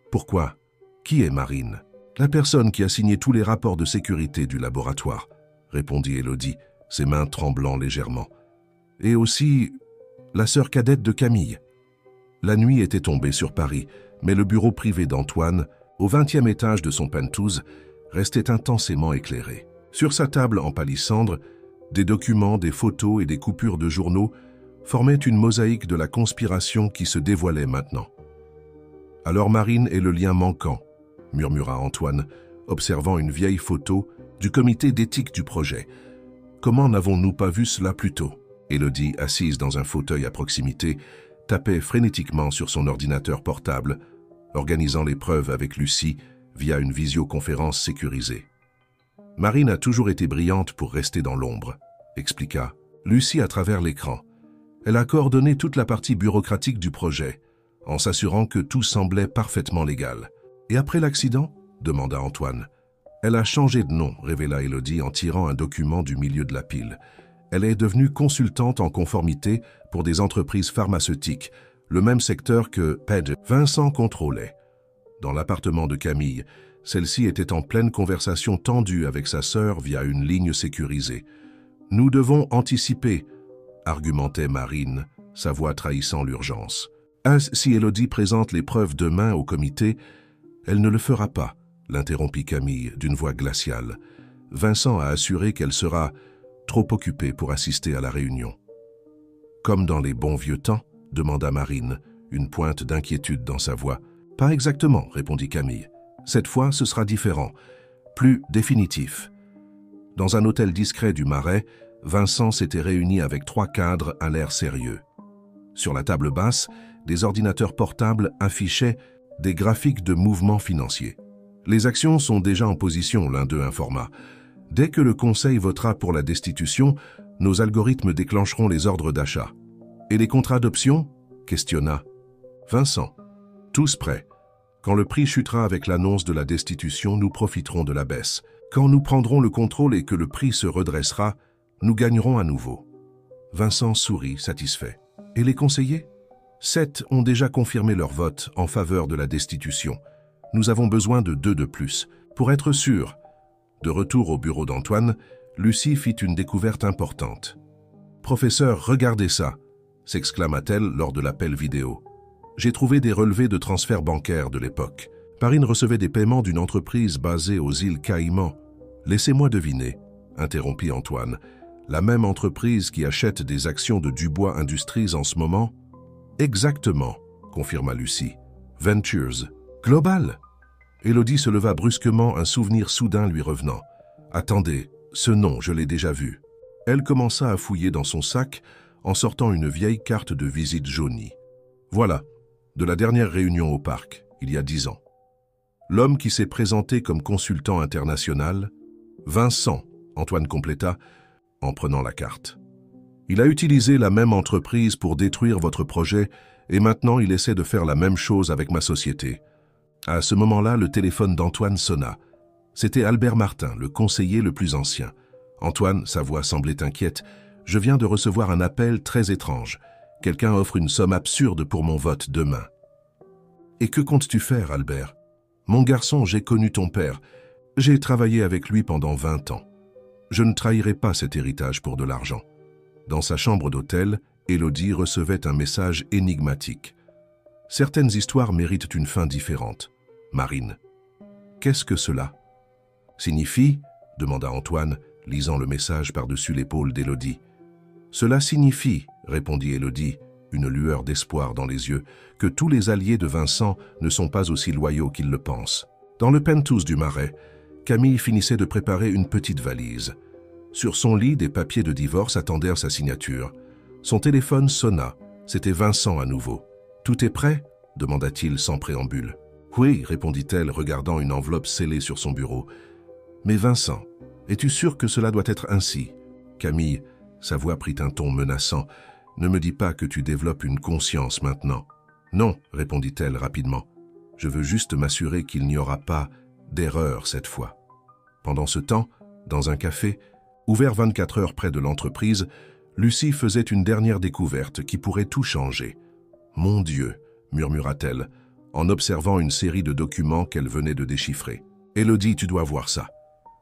« Pourquoi? Qui est Marine? »« La personne qui a signé tous les rapports de sécurité du laboratoire, » répondit Élodie, ses mains tremblant légèrement. « Et aussi la sœur cadette de Camille. » La nuit était tombée sur Paris, mais le bureau privé d'Antoine, au 20e étage de son penthouse, restait intensément éclairé. Sur sa table en palissandre, des documents, des photos et des coupures de journaux formaient une mosaïque de la conspiration qui se dévoilait maintenant. « Alors Marine est le lien manquant, » murmura Antoine, observant une vieille photo du comité d'éthique du projet. « Comment n'avons-nous pas vu cela plus tôt ?» Élodie, assise dans un fauteuil à proximité, tapait frénétiquement sur son ordinateur portable, organisant les preuves avec Lucie via une visioconférence sécurisée. « Marine a toujours été brillante pour rester dans l'ombre, » expliqua Lucie à travers l'écran. « Elle a coordonné toute la partie bureaucratique du projet, en s'assurant que tout semblait parfaitement légal. « Et après l'accident ?» demanda Antoine. « Elle a changé de nom, » révéla Élodie en tirant un document du milieu de la pile. « Elle est devenue consultante en conformité pour des entreprises pharmaceutiques, le même secteur que PED. Vincent contrôlait. Dans l'appartement de Camille, celle-ci était en pleine conversation tendue avec sa sœur via une ligne sécurisée. « Nous devons anticiper, » argumentait Marine, sa voix trahissant l'urgence. Si Élodie présente les preuves demain au comité, elle ne le fera pas, l'interrompit Camille d'une voix glaciale. Vincent a assuré qu'elle sera trop occupée pour assister à la réunion. Comme dans les bons vieux temps, demanda Marine, une pointe d'inquiétude dans sa voix. Pas exactement, répondit Camille. Cette fois, ce sera différent, plus définitif. Dans un hôtel discret du Marais, Vincent s'était réuni avec 3 cadres à l'air sérieux. Sur la table basse, des ordinateurs portables affichaient des graphiques de mouvements financiers. Les actions sont déjà en position, l'un d'eux informa. Dès que le Conseil votera pour la destitution, nos algorithmes déclencheront les ordres d'achat. Et les contrats d'option? Questionna Vincent. Tous prêts. Quand le prix chutera avec l'annonce de la destitution, nous profiterons de la baisse. Quand nous prendrons le contrôle et que le prix se redressera, nous gagnerons à nouveau. Vincent sourit, satisfait. Et les conseillers? 7 ont déjà confirmé leur vote en faveur de la destitution. Nous avons besoin de 2 de plus. Pour être sûr. De retour au bureau d'Antoine, Lucie fit une découverte importante. « Professeur, regardez ça !» s'exclama-t-elle lors de l'appel vidéo. « J'ai trouvé des relevés de transferts bancaires de l'époque. Marine recevait des paiements d'une entreprise basée aux îles Caïmans. Laissez-moi deviner, » interrompit Antoine. « La même entreprise qui achète des actions de Dubois Industries en ce moment ?»« Exactement, » confirma Lucie. « Ventures. Global ?» Élodie se leva brusquement, un souvenir soudain lui revenant. « Attendez, ce nom, je l'ai déjà vu. » Elle commença à fouiller dans son sac en sortant une vieille carte de visite jaunie. Voilà, de la dernière réunion au parc, il y a 10 ans. L'homme qui s'est présenté comme consultant international, Vincent, Antoine compléta, en prenant la carte. Il a utilisé la même entreprise pour détruire votre projet et maintenant il essaie de faire la même chose avec ma société. À ce moment-là, le téléphone d'Antoine sonna. C'était Albert Martin, le conseiller le plus ancien. Antoine, sa voix semblait inquiète. « Je viens de recevoir un appel très étrange. Quelqu'un offre une somme absurde pour mon vote demain. »« Et que comptes-tu faire, Albert ? » ?»« Mon garçon, j'ai connu ton père. J'ai travaillé avec lui pendant 20 ans. Je ne trahirai pas cet héritage pour de l'argent. » Dans sa chambre d'hôtel, Élodie recevait un message énigmatique. « Certaines histoires méritent une fin différente. Marine. »« Qu'est-ce que cela ?»« Signifie ?» demanda Antoine, lisant le message par-dessus l'épaule d'Élodie. « Cela signifie, » répondit Élodie, une lueur d'espoir dans les yeux, « que tous les alliés de Vincent ne sont pas aussi loyaux qu'ils le pensent. » Dans le penthouse du Marais, Camille finissait de préparer une petite valise. Sur son lit, des papiers de divorce attendirent sa signature. Son téléphone sonna. C'était Vincent à nouveau. « Tout est prêt ?» demanda-t-il sans préambule. « Oui, » répondit-elle, regardant une enveloppe scellée sur son bureau. « Mais Vincent, es-tu sûr que cela doit être ainsi ?» Camille, sa voix prit un ton menaçant. « Ne me dis pas que tu développes une conscience maintenant. »« Non, » répondit-elle rapidement. « Je veux juste m'assurer qu'il n'y aura pas d'erreur cette fois. » Pendant ce temps, dans un café, ouvert 24 heures près de l'entreprise, Lucie faisait une dernière découverte qui pourrait tout changer. « Mon Dieu !» murmura-t-elle, en observant une série de documents qu'elle venait de déchiffrer. « Élodie, tu dois voir ça.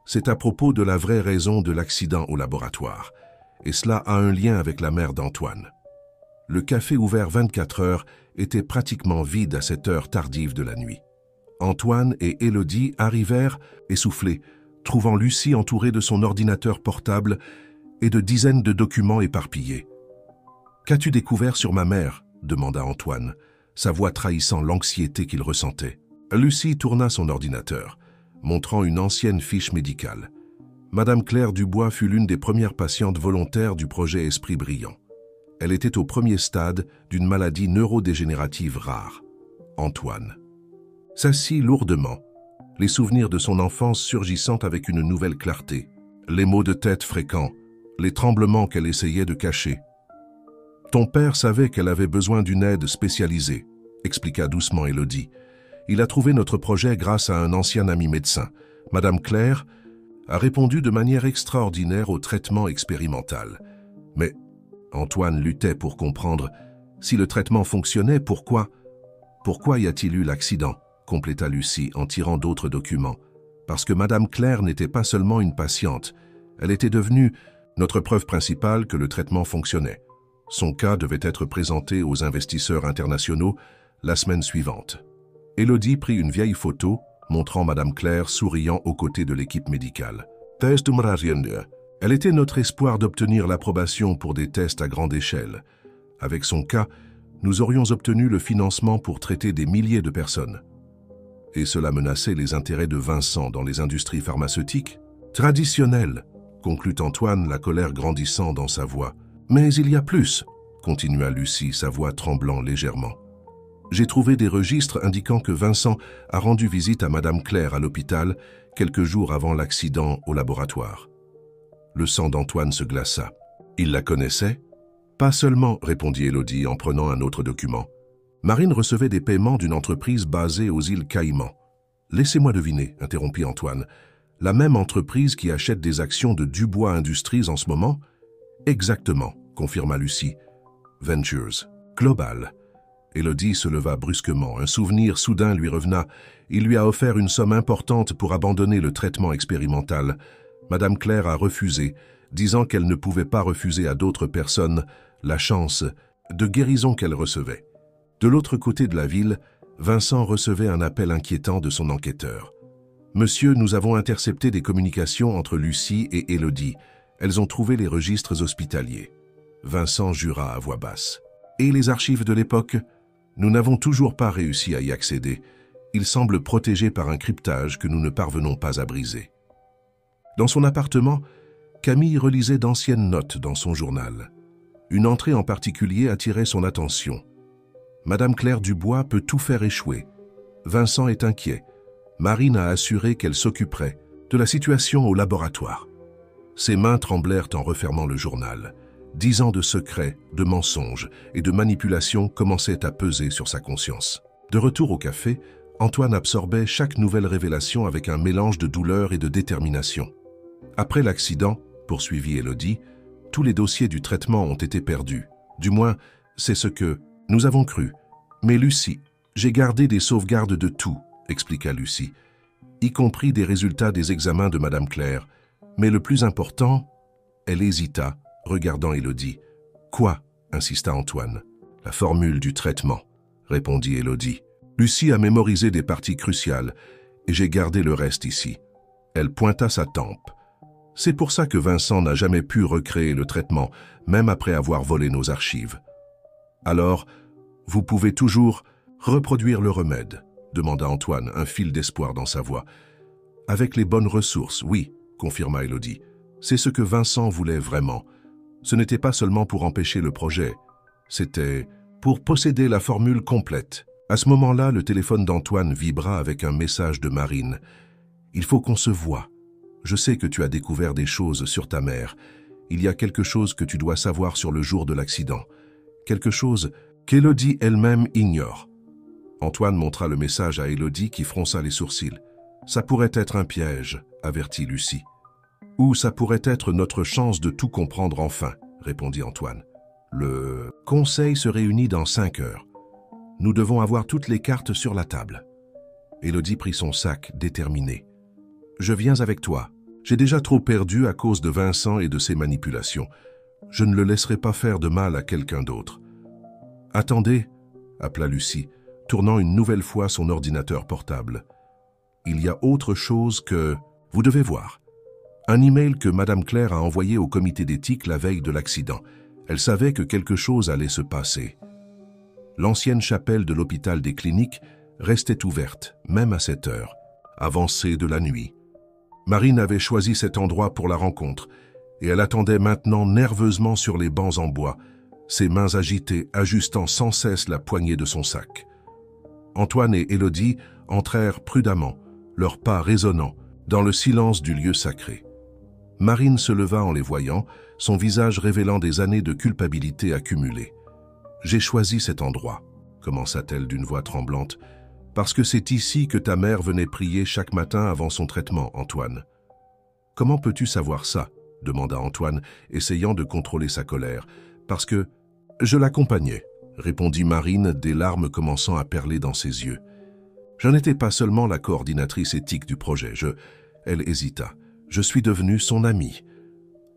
C'est à propos de la vraie raison de l'accident au laboratoire. Et cela a un lien avec la mère d'Antoine. » Le café ouvert 24 heures était pratiquement vide à cette heure tardive de la nuit. Antoine et Élodie arrivèrent, essoufflés, trouvant Lucie entourée de son ordinateur portable et de dizaines de documents éparpillés. « Qu'as-tu découvert sur ma mère ?» demanda Antoine, sa voix trahissant l'anxiété qu'il ressentait. Lucie tourna son ordinateur, montrant une ancienne fiche médicale. Madame Claire Dubois fut l'une des premières patientes volontaires du projet Esprit Brillant. Elle était au premier stade d'une maladie neurodégénérative rare. Antoine s'assit lourdement, les souvenirs de son enfance surgissant avec une nouvelle clarté, les maux de tête fréquents, les tremblements qu'elle essayait de cacher. « Ton père savait qu'elle avait besoin d'une aide spécialisée, » expliqua doucement Élodie. « Il a trouvé notre projet grâce à un ancien ami médecin. Madame Claire a répondu de manière extraordinaire au traitement expérimental. Mais Antoine luttait pour comprendre. Si le traitement fonctionnait, pourquoi y a-t-il eu l'accident ?» compléta Lucie en tirant d'autres documents. « Parce que Madame Claire n'était pas seulement une patiente. Elle était devenue notre preuve principale que le traitement fonctionnait. Son cas devait être présenté aux investisseurs internationaux la semaine suivante. » Élodie prit une vieille photo montrant Madame Claire souriant aux côtés de l'équipe médicale. « Elle était notre espoir d'obtenir l'approbation pour des tests à grande échelle. Avec son cas, nous aurions obtenu le financement pour traiter des milliers de personnes. Et cela menaçait les intérêts de Vincent dans les industries pharmaceutiques traditionnelles, conclut Antoine, la colère grandissant dans sa voix. « Mais il y a plus, » continua Lucie, sa voix tremblant légèrement. « J'ai trouvé des registres indiquant que Vincent a rendu visite à Madame Claire à l'hôpital quelques jours avant l'accident au laboratoire. » Le sang d'Antoine se glaça. « Il la connaissait ?»« Pas seulement, » répondit Élodie en prenant un autre document. « Marine recevait des paiements d'une entreprise basée aux îles Caïmans. »« Laissez-moi deviner, » interrompit Antoine. « La même entreprise qui achète des actions de Dubois Industries en ce moment ?»« Exactement, » confirma Lucie. « Ventures. Global. » Élodie se leva brusquement. Un souvenir soudain lui revena. Il lui a offert une somme importante pour abandonner le traitement expérimental. Madame Claire a refusé, disant qu'elle ne pouvait pas refuser à d'autres personnes la chance de guérison qu'elle recevait. De l'autre côté de la ville, Vincent recevait un appel inquiétant de son enquêteur. « Monsieur, nous avons intercepté des communications entre Lucie et Élodie. Elles ont trouvé les registres hospitaliers. » Vincent jura à voix basse. « Et les archives de l'époque ? Nous n'avons toujours pas réussi à y accéder. Il semble protégé par un cryptage que nous ne parvenons pas à briser. Dans son appartement, Camille relisait d'anciennes notes dans son journal. Une entrée en particulier attirait son attention. Madame Claire Dubois peut tout faire échouer. Vincent est inquiet. Marine a assuré qu'elle s'occuperait de la situation au laboratoire. Ses mains tremblèrent en refermant le journal. 10 ans de secrets, de mensonges et de manipulations commençaient à peser sur sa conscience. De retour au café, Antoine absorbait chaque nouvelle révélation avec un mélange de douleur et de détermination. Après l'accident, poursuivit Élodie, tous les dossiers du traitement ont été perdus. Du moins, c'est ce que nous avons cru. Mais Lucie, j'ai gardé des sauvegardes de tout, expliqua Lucie, y compris des résultats des examens de Madame Claire. Mais le plus important, elle hésita, regardant Élodie. Quoi? Insista Antoine. La formule du traitement, répondit Élodie. Lucie a mémorisé des parties cruciales et j'ai gardé le reste ici. Elle pointa sa tempe. C'est pour ça que Vincent n'a jamais pu recréer le traitement, même après avoir volé nos archives. Alors, vous pouvez toujours reproduire le remède, demanda Antoine, un fil d'espoir dans sa voix. Avec les bonnes ressources, oui, confirma Élodie. C'est ce que Vincent voulait vraiment. Ce n'était pas seulement pour empêcher le projet, c'était pour posséder la formule complète. À ce moment-là, le téléphone d'Antoine vibra avec un message de Marine. « Il faut qu'on se voie. Je sais que tu as découvert des choses sur ta mère. Il y a quelque chose que tu dois savoir sur le jour de l'accident. Quelque chose qu'Élodie elle-même ignore. » Antoine montra le message à Élodie qui fronça les sourcils. « Ça pourrait être un piège, » avertit Lucie. « Ou ça pourrait être notre chance de tout comprendre enfin, » répondit Antoine. « Le conseil se réunit dans 5 heures. Nous devons avoir toutes les cartes sur la table. » Élodie prit son sac, déterminée. « Je viens avec toi. J'ai déjà trop perdu à cause de Vincent et de ses manipulations. Je ne le laisserai pas faire de mal à quelqu'un d'autre. »« Attendez, » appela Lucie, tournant une nouvelle fois son ordinateur portable. « Il y a autre chose que... Vous devez voir. Un email que Madame Claire a envoyé au comité d'éthique la veille de l'accident. Elle savait que quelque chose allait se passer. L'ancienne chapelle de l'hôpital des Cliniques restait ouverte, même à cette heure, avancée de la nuit. Marine avait choisi cet endroit pour la rencontre, et elle attendait maintenant nerveusement sur les bancs en bois, ses mains agitées, ajustant sans cesse la poignée de son sac. Antoine et Élodie entrèrent prudemment, leurs pas résonnants, dans le silence du lieu sacré. Marine se leva en les voyant, son visage révélant des années de culpabilité accumulées. « J'ai choisi cet endroit, » commença-t-elle d'une voix tremblante, « parce que c'est ici que ta mère venait prier chaque matin avant son traitement, Antoine. »« Comment peux-tu savoir ça ?» demanda Antoine, essayant de contrôler sa colère. « Parce que je l'accompagnais, » répondit Marine, des larmes commençant à perler dans ses yeux. « Je n'étais pas seulement la coordinatrice éthique du projet, Elle hésita. « Je suis devenue son amie. »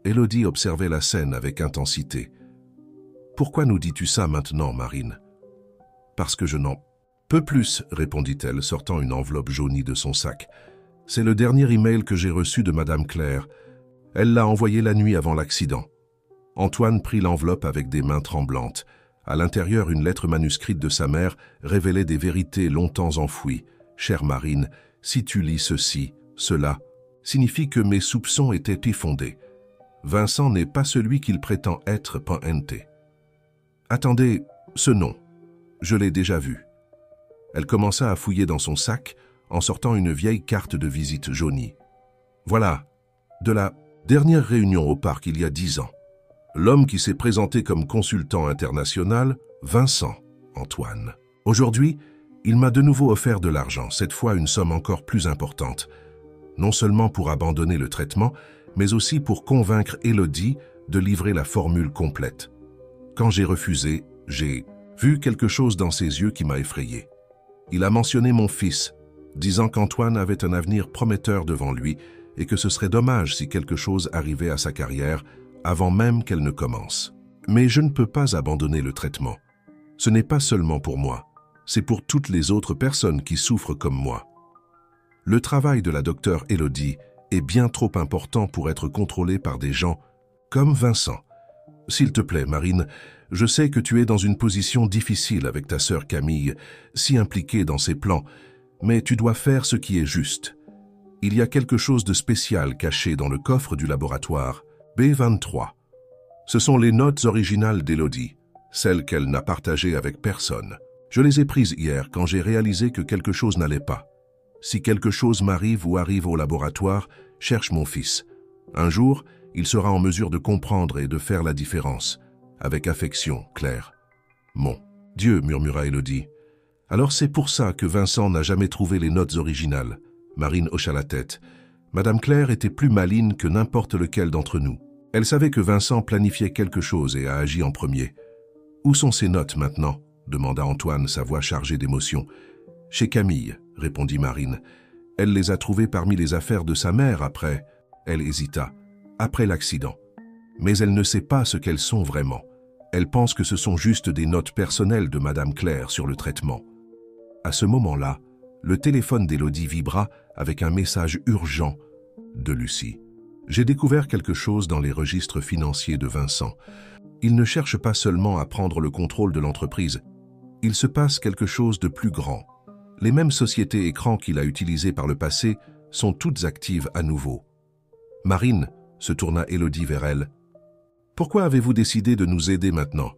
Élodie observait la scène avec intensité. « Pourquoi nous dis-tu ça maintenant, Marine ?»« Parce que je n'en peux plus, » répondit-elle, sortant une enveloppe jaunie de son sac. « C'est le dernier email que j'ai reçu de Madame Claire. Elle l'a envoyé la nuit avant l'accident. » Antoine prit l'enveloppe avec des mains tremblantes. À l'intérieur, une lettre manuscrite de sa mère révélait des vérités longtemps enfouies. « Chère Marine, si tu lis ceci, cela signifie que mes soupçons étaient fondés. Vincent n'est pas celui qu'il prétend être, P.N.T. Attendez, ce nom, je l'ai déjà vu. » Elle commença à fouiller dans son sac en sortant une vieille carte de visite jaunie. « Voilà, de la dernière réunion au parc il y a 10 ans. L'homme qui s'est présenté comme consultant international, Vincent, Antoine. Aujourd'hui, il m'a de nouveau offert de l'argent, cette fois une somme encore plus importante. Non seulement pour abandonner le traitement, mais aussi pour convaincre Élodie de livrer la formule complète. Quand j'ai refusé, j'ai vu quelque chose dans ses yeux qui m'a effrayé. Il a mentionné mon fils, disant qu'Antoine avait un avenir prometteur devant lui et que ce serait dommage si quelque chose arrivait à sa carrière avant même qu'elle ne commence. Mais je ne peux pas abandonner le traitement. Ce n'est pas seulement pour moi, c'est pour toutes les autres personnes qui souffrent comme moi. Le travail de la docteure Élodie est bien trop important pour être contrôlé par des gens comme Vincent. S'il te plaît, Marine, je sais que tu es dans une position difficile avec ta sœur Camille, si impliquée dans ses plans, mais tu dois faire ce qui est juste. Il y a quelque chose de spécial caché dans le coffre du laboratoire B23. Ce sont les notes originales d'Élodie, celles qu'elle n'a partagées avec personne. Je les ai prises hier quand j'ai réalisé que quelque chose n'allait pas. Si quelque chose m'arrive ou arrive au laboratoire, cherche mon fils. Un jour, il sera en mesure de comprendre et de faire la différence. Avec affection, Claire. Mon Dieu, murmura Élodie. Alors c'est pour ça que Vincent n'a jamais trouvé les notes originales. Marine hocha la tête. Madame Claire était plus maligne que n'importe lequel d'entre nous. Elle savait que Vincent planifiait quelque chose et a agi en premier. Où sont ces notes maintenant? Demanda Antoine, sa voix chargée d'émotion. Chez Camille, répondit Marine. Elle les a trouvées parmi les affaires de sa mère après... Elle hésita. Après l'accident. Mais elle ne sait pas ce qu'elles sont vraiment. Elle pense que ce sont juste des notes personnelles de Madame Claire sur le traitement. À ce moment-là, le téléphone d'Élodie vibra avec un message urgent de Lucie. J'ai découvert quelque chose dans les registres financiers de Vincent. Il ne cherche pas seulement à prendre le contrôle de l'entreprise. Il se passe quelque chose de plus grand. Les mêmes sociétés écrans qu'il a utilisées par le passé sont toutes actives à nouveau. Marine, se tourna Élodie vers elle. Pourquoi avez-vous décidé de nous aider maintenant?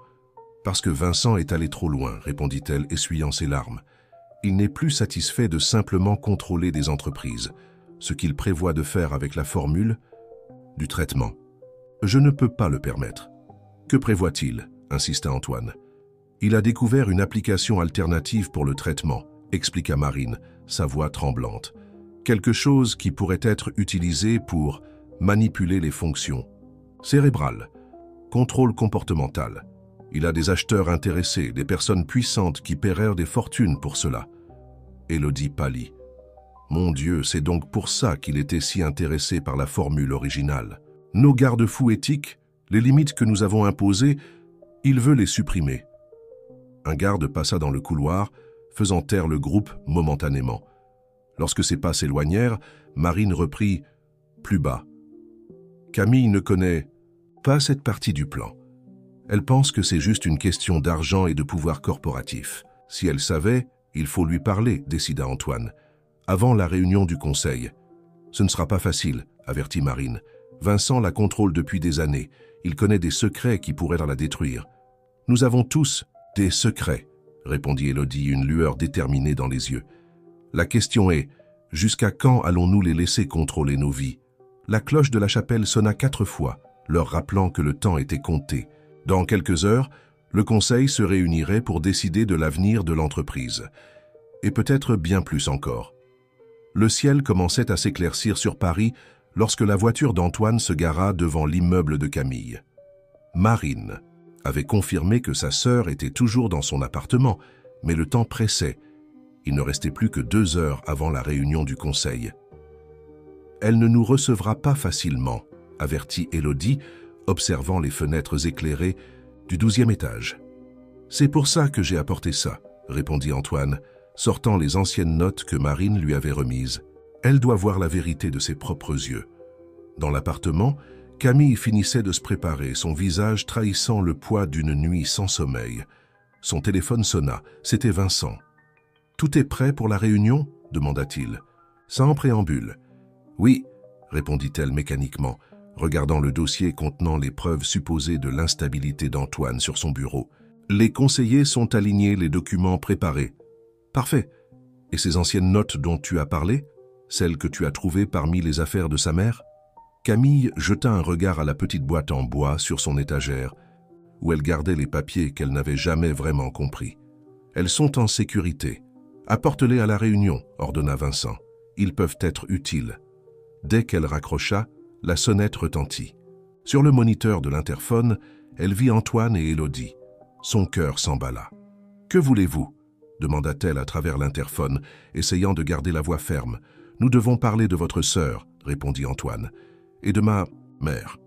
Parce que Vincent est allé trop loin, répondit-elle, essuyant ses larmes. Il n'est plus satisfait de simplement contrôler des entreprises, ce qu'il prévoit de faire avec la formule du traitement. Je ne peux pas le permettre. Que prévoit-il? Insista Antoine. Il a découvert une application alternative pour le traitement, expliqua Marine, sa voix tremblante. Quelque chose qui pourrait être utilisé pour manipuler les fonctions cérébrales, contrôle comportemental. Il a des acheteurs intéressés, des personnes puissantes qui paieraient des fortunes pour cela. Élodie pâlit. Mon Dieu, c'est donc pour ça qu'il était si intéressé par la formule originale. Nos garde-fous éthiques, les limites que nous avons imposées, il veut les supprimer. Un garde passa dans le couloir, faisant taire le groupe momentanément. Lorsque ses pas s'éloignèrent, Marine reprit plus bas. Camille ne connaît pas cette partie du plan. Elle pense que c'est juste une question d'argent et de pouvoir corporatif. Si elle savait, il faut lui parler, décida Antoine. Avant la réunion du conseil. Ce ne sera pas facile, avertit Marine. Vincent la contrôle depuis des années. Il connaît des secrets qui pourraient la détruire. Nous avons tous des secrets, répondit Élodie, une lueur déterminée dans les yeux. La question est, jusqu'à quand allons-nous les laisser contrôler nos vies? La cloche de la chapelle sonna 4 fois, leur rappelant que le temps était compté. Dans quelques heures, le conseil se réunirait pour décider de l'avenir de l'entreprise. Et peut-être bien plus encore. Le ciel commençait à s'éclaircir sur Paris lorsque la voiture d'Antoine se gara devant l'immeuble de Camille. Marine avait confirmé que sa sœur était toujours dans son appartement, mais le temps pressait. Il ne restait plus que 2 heures avant la réunion du conseil. Elle ne nous recevra pas facilement, avertit Élodie, observant les fenêtres éclairées du 12e étage. C'est pour ça que j'ai apporté ça, répondit Antoine, sortant les anciennes notes que Marine lui avait remises. Elle doit voir la vérité de ses propres yeux. Dans l'appartement, Camille finissait de se préparer, son visage trahissant le poids d'une nuit sans sommeil. Son téléphone sonna, c'était Vincent. « Tout est prêt pour la réunion ?» demanda-t-il. « Sans préambule. »« Oui, » répondit-elle mécaniquement, regardant le dossier contenant les preuves supposées de l'instabilité d'Antoine sur son bureau. « Les conseillers sont alignés, les documents préparés. »« Parfait. Et ces anciennes notes dont tu as parlé, celles que tu as trouvées parmi les affaires de sa mère ?» Camille jeta un regard à la petite boîte en bois sur son étagère, où elle gardait les papiers qu'elle n'avait jamais vraiment compris. « Elles sont en sécurité. Apporte-les à la réunion, » ordonna Vincent. « Ils peuvent être utiles. » Dès qu'elle raccrocha, la sonnette retentit. Sur le moniteur de l'interphone, elle vit Antoine et Élodie. Son cœur s'emballa. « Que voulez-vous » demanda-t-elle à travers l'interphone, essayant de garder la voix ferme. « Nous devons parler de votre sœur, » répondit Antoine. « Et de ma mère. »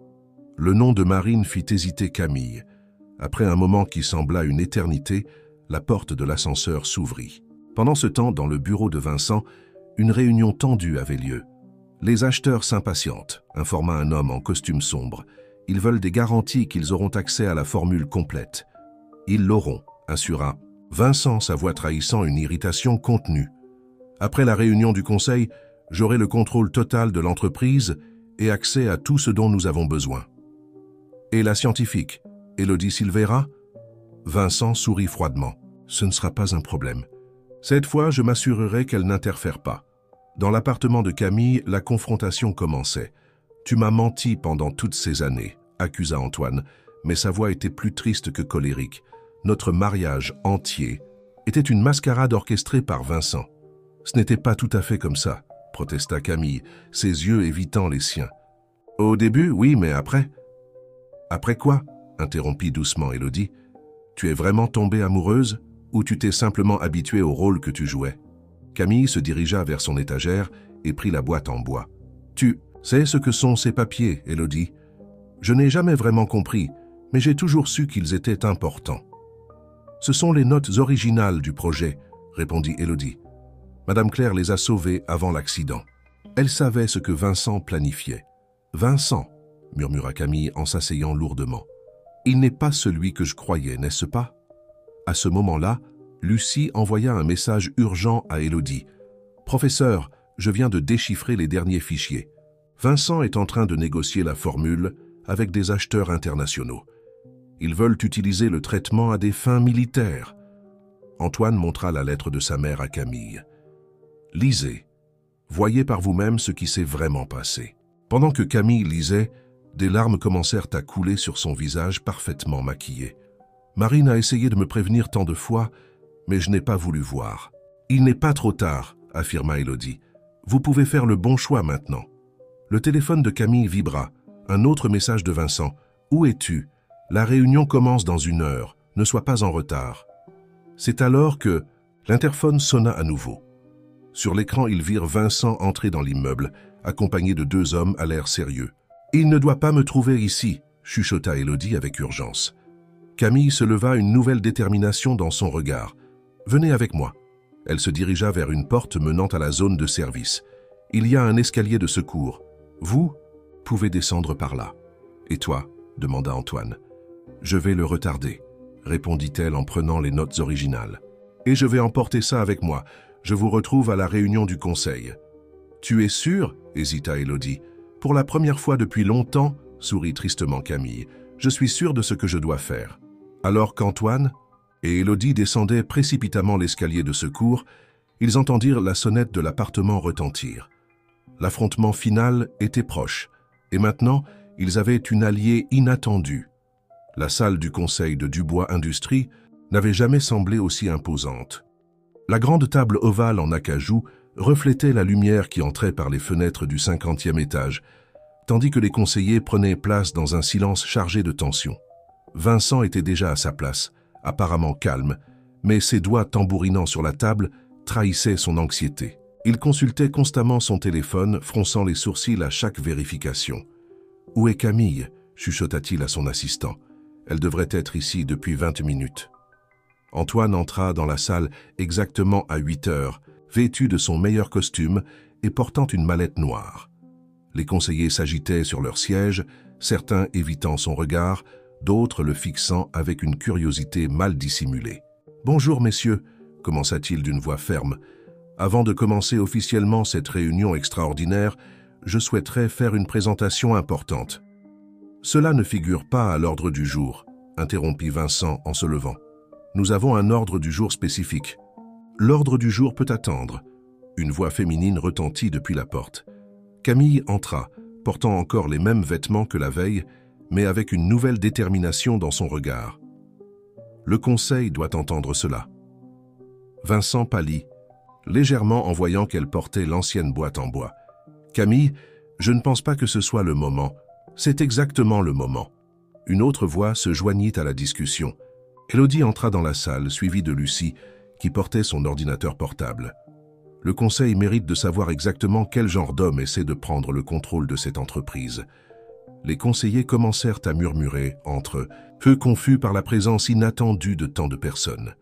Le nom de Marine fit hésiter Camille. Après un moment qui sembla une éternité, la porte de l'ascenseur s'ouvrit. Pendant ce temps, dans le bureau de Vincent, une réunion tendue avait lieu. Les acheteurs s'impatientent, informa un homme en costume sombre. Ils veulent des garanties qu'ils auront accès à la formule complète. Ils l'auront, assura Vincent, sa voix trahissant une irritation contenue. Après la réunion du conseil, j'aurai le contrôle total de l'entreprise et accès à tout ce dont nous avons besoin. Et la scientifique, Élodie Silveira? Vincent sourit froidement. Ce ne sera pas un problème. Cette fois, je m'assurerai qu'elle n'interfère pas. Dans l'appartement de Camille, la confrontation commençait. « Tu m'as menti pendant toutes ces années », accusa Antoine, mais sa voix était plus triste que colérique. Notre mariage entier était une mascarade orchestrée par Vincent. « Ce n'était pas tout à fait comme ça », protesta Camille, ses yeux évitant les siens. « Au début, oui, mais après ?»« Après quoi ?» interrompit doucement Élodie. « Tu es vraiment tombée amoureuse ou tu t'es simplement habituée au rôle que tu jouais ?» Camille se dirigea vers son étagère et prit la boîte en bois. « Tu sais ce que sont ces papiers, Élodie ? Je n'ai jamais vraiment compris, mais j'ai toujours su qu'ils étaient importants. »« Ce sont les notes originales du projet, » répondit Élodie. Madame Claire les a sauvées avant l'accident. Elle savait ce que Vincent planifiait. « Vincent, » murmura Camille en s'asseyant lourdement. « Il n'est pas celui que je croyais, n'est-ce pas ?» À ce moment-là, Lucie envoya un message urgent à Élodie. « Professeur, je viens de déchiffrer les derniers fichiers. Vincent est en train de négocier la formule avec des acheteurs internationaux. Ils veulent utiliser le traitement à des fins militaires. » Antoine montra la lettre de sa mère à Camille. « Lisez. Voyez par vous-même ce qui s'est vraiment passé. » Pendant que Camille lisait, des larmes commencèrent à couler sur son visage parfaitement maquillé. « Marine a essayé de me prévenir tant de fois, mais je n'ai pas voulu voir. »« Il n'est pas trop tard, » affirma Élodie. « Vous pouvez faire le bon choix maintenant. » Le téléphone de Camille vibra. Un autre message de Vincent. « Où es-tu? La réunion commence dans 1 heure. Ne sois pas en retard. » C'est alors que l'interphone sonna à nouveau. Sur l'écran, ils virent Vincent entrer dans l'immeuble, accompagné de 2 hommes à l'air sérieux. « Il ne doit pas me trouver ici, » chuchota Élodie avec urgence. Camille se leva, une nouvelle détermination dans son regard. « Venez avec moi. » Elle se dirigea vers une porte menant à la zone de service. « Il y a un escalier de secours. Vous pouvez descendre par là. »« Et toi ?» demanda Antoine. « Je vais le retarder, » répondit-elle en prenant les notes originales. « Et je vais emporter ça avec moi. Je vous retrouve à la réunion du conseil. »« Tu es sûr ?» hésita Élodie. « Pour la première fois depuis longtemps, » sourit tristement Camille. « Je suis sûre de ce que je dois faire. » Alors qu'Antoine et Élodie descendaient précipitamment l'escalier de secours, ils entendirent la sonnette de l'appartement retentir. L'affrontement final était proche, et maintenant, ils avaient une alliée inattendue. La salle du conseil de Dubois Industries n'avait jamais semblé aussi imposante. La grande table ovale en acajou reflétait la lumière qui entrait par les fenêtres du 50e étage, tandis que les conseillers prenaient place dans un silence chargé de tension. Vincent était déjà à sa place, apparemment calme, mais ses doigts tambourinant sur la table trahissaient son anxiété. Il consultait constamment son téléphone, fronçant les sourcils à chaque vérification. « Où est Camille ?» chuchota-t-il à son assistant. « Elle devrait être ici depuis 20 minutes. » Antoine entra dans la salle exactement à 8 heures, vêtu de son meilleur costume et portant une mallette noire. Les conseillers s'agitaient sur leurs sièges, certains évitant son regard, d'autres le fixant avec une curiosité mal dissimulée. « Bonjour, messieurs » commença-t-il d'une voix ferme. « Avant de commencer officiellement cette réunion extraordinaire, je souhaiterais faire une présentation importante. »« Cela ne figure pas à l'ordre du jour » interrompit Vincent en se levant. « Nous avons un ordre du jour spécifique. »« L'ordre du jour peut attendre. » Une voix féminine retentit depuis la porte. Camille entra, portant encore les mêmes vêtements que la veille, mais avec une nouvelle détermination dans son regard. « Le conseil doit entendre cela. » Vincent pâlit, légèrement en voyant qu'elle portait l'ancienne boîte en bois. « Camille, je ne pense pas que ce soit le moment. C'est exactement le moment. » Une autre voix se joignit à la discussion. Élodie entra dans la salle, suivie de Lucie, qui portait son ordinateur portable. Le conseil mérite de savoir exactement quel genre d'homme essaie de prendre le contrôle de cette entreprise. Les conseillers commencèrent à murmurer entre eux, peu confus par la présence inattendue de tant de personnes.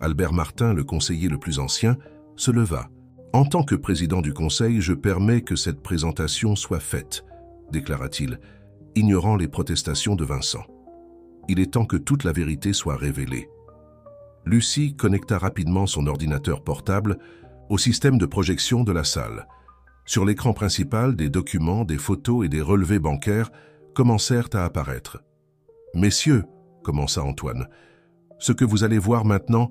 Albert Martin, le conseiller le plus ancien, se leva. « En tant que président du conseil, je permets que cette présentation soit faite, » déclara-t-il, ignorant les protestations de Vincent. « Il est temps que toute la vérité soit révélée. » Lucie connecta rapidement son ordinateur portable, au système de projection de la salle. Sur l'écran principal, des documents, des photos et des relevés bancaires commencèrent à apparaître. « Messieurs, » commença Antoine, « ce que vous allez voir maintenant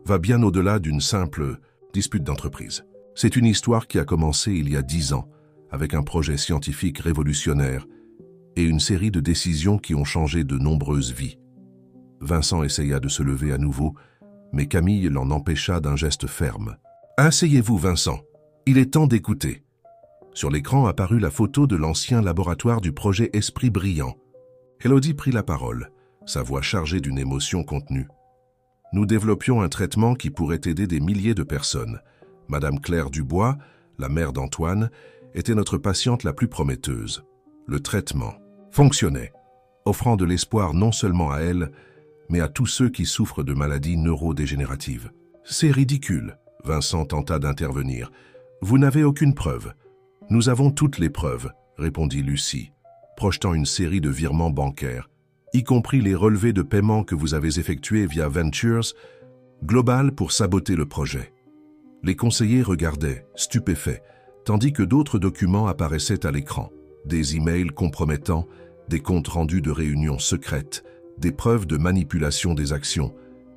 va bien au-delà d'une simple dispute d'entreprise. C'est une histoire qui a commencé il y a 10 ans, avec un projet scientifique révolutionnaire et une série de décisions qui ont changé de nombreuses vies. » Vincent essaya de se lever à nouveau, mais Camille l'en empêcha d'un geste ferme. « Asseyez-vous, Vincent. Il est temps d'écouter. » Sur l'écran apparut la photo de l'ancien laboratoire du projet Esprit Brillant. Élodie prit la parole, sa voix chargée d'une émotion contenue. « Nous développions un traitement qui pourrait aider des milliers de personnes. Madame Claire Dubois, la mère d'Antoine, était notre patiente la plus prometteuse. Le traitement fonctionnait, offrant de l'espoir non seulement à elle, mais à tous ceux qui souffrent de maladies neurodégénératives. »« C'est ridicule, » Vincent tenta d'intervenir. « Vous n'avez aucune preuve. »« Nous avons toutes les preuves, » répondit Lucie, projetant une série de virements bancaires, y compris les relevés de paiement que vous avez effectués via Ventures Global pour saboter le projet. Les conseillers regardaient, stupéfaits, tandis que d'autres documents apparaissaient à l'écran. Des emails compromettants, des comptes rendus de réunions secrètes, des preuves de manipulation des actions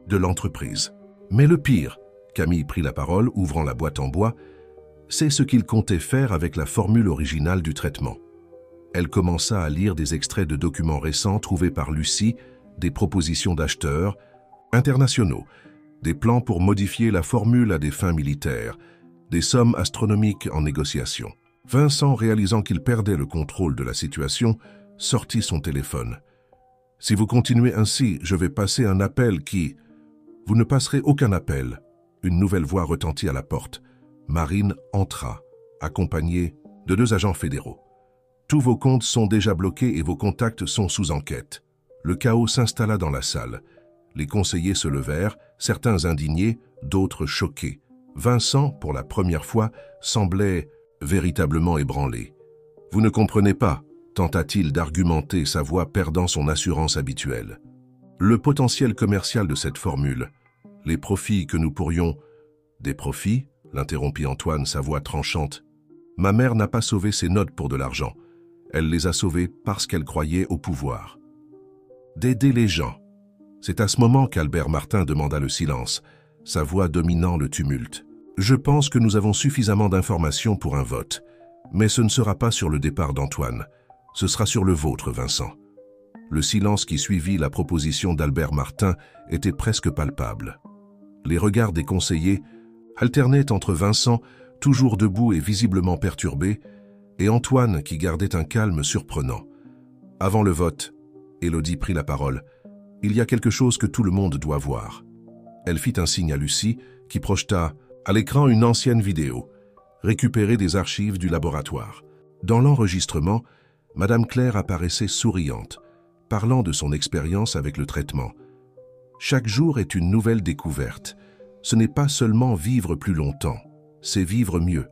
de l'entreprise. Mais le pire, Camille prit la parole, ouvrant la boîte en bois, c'est ce qu'il comptait faire avec la formule originale du traitement. Elle commença à lire des extraits de documents récents trouvés par Lucie, des propositions d'acheteurs internationaux, des plans pour modifier la formule à des fins militaires, des sommes astronomiques en négociation. Vincent, réalisant qu'il perdait le contrôle de la situation, sortit son téléphone. « Si vous continuez ainsi, je vais passer un appel qui... » « Vous ne passerez aucun appel. » Une nouvelle voix retentit à la porte. Marine entra, accompagnée de 2 agents fédéraux. « Tous vos comptes sont déjà bloqués et vos contacts sont sous enquête. » Le chaos s'installa dans la salle. Les conseillers se levèrent, certains indignés, d'autres choqués. Vincent, pour la première fois, semblait véritablement ébranlé. « Vous ne comprenez pas, » tenta-t-il d'argumenter, sa voix perdant son assurance habituelle. « Le potentiel commercial de cette formule, les profits que nous pourrions... » « Des profits ?» l'interrompit Antoine, sa voix tranchante. « Ma mère n'a pas sauvé ses notes pour de l'argent. Elle les a sauvées parce qu'elle croyait au pouvoir. D'aider les gens. » C'est à ce moment qu'Albert Martin demanda le silence, sa voix dominant le tumulte. « Je pense que nous avons suffisamment d'informations pour un vote, mais ce ne sera pas sur le départ d'Antoine. Ce sera sur le vôtre, Vincent. » Le silence qui suivit la proposition d'Albert Martin était presque palpable. Les regards des conseillers alternaient entre Vincent, toujours debout et visiblement perturbé, et Antoine qui gardait un calme surprenant. Avant le vote, Élodie prit la parole. « Il y a quelque chose que tout le monde doit voir. » Elle fit un signe à Lucie, qui projeta à l'écran une ancienne vidéo, récupérée des archives du laboratoire. Dans l'enregistrement, Madame Claire apparaissait souriante, parlant de son expérience avec le traitement. Chaque jour est une nouvelle découverte. Ce n'est pas seulement vivre plus longtemps, c'est vivre mieux.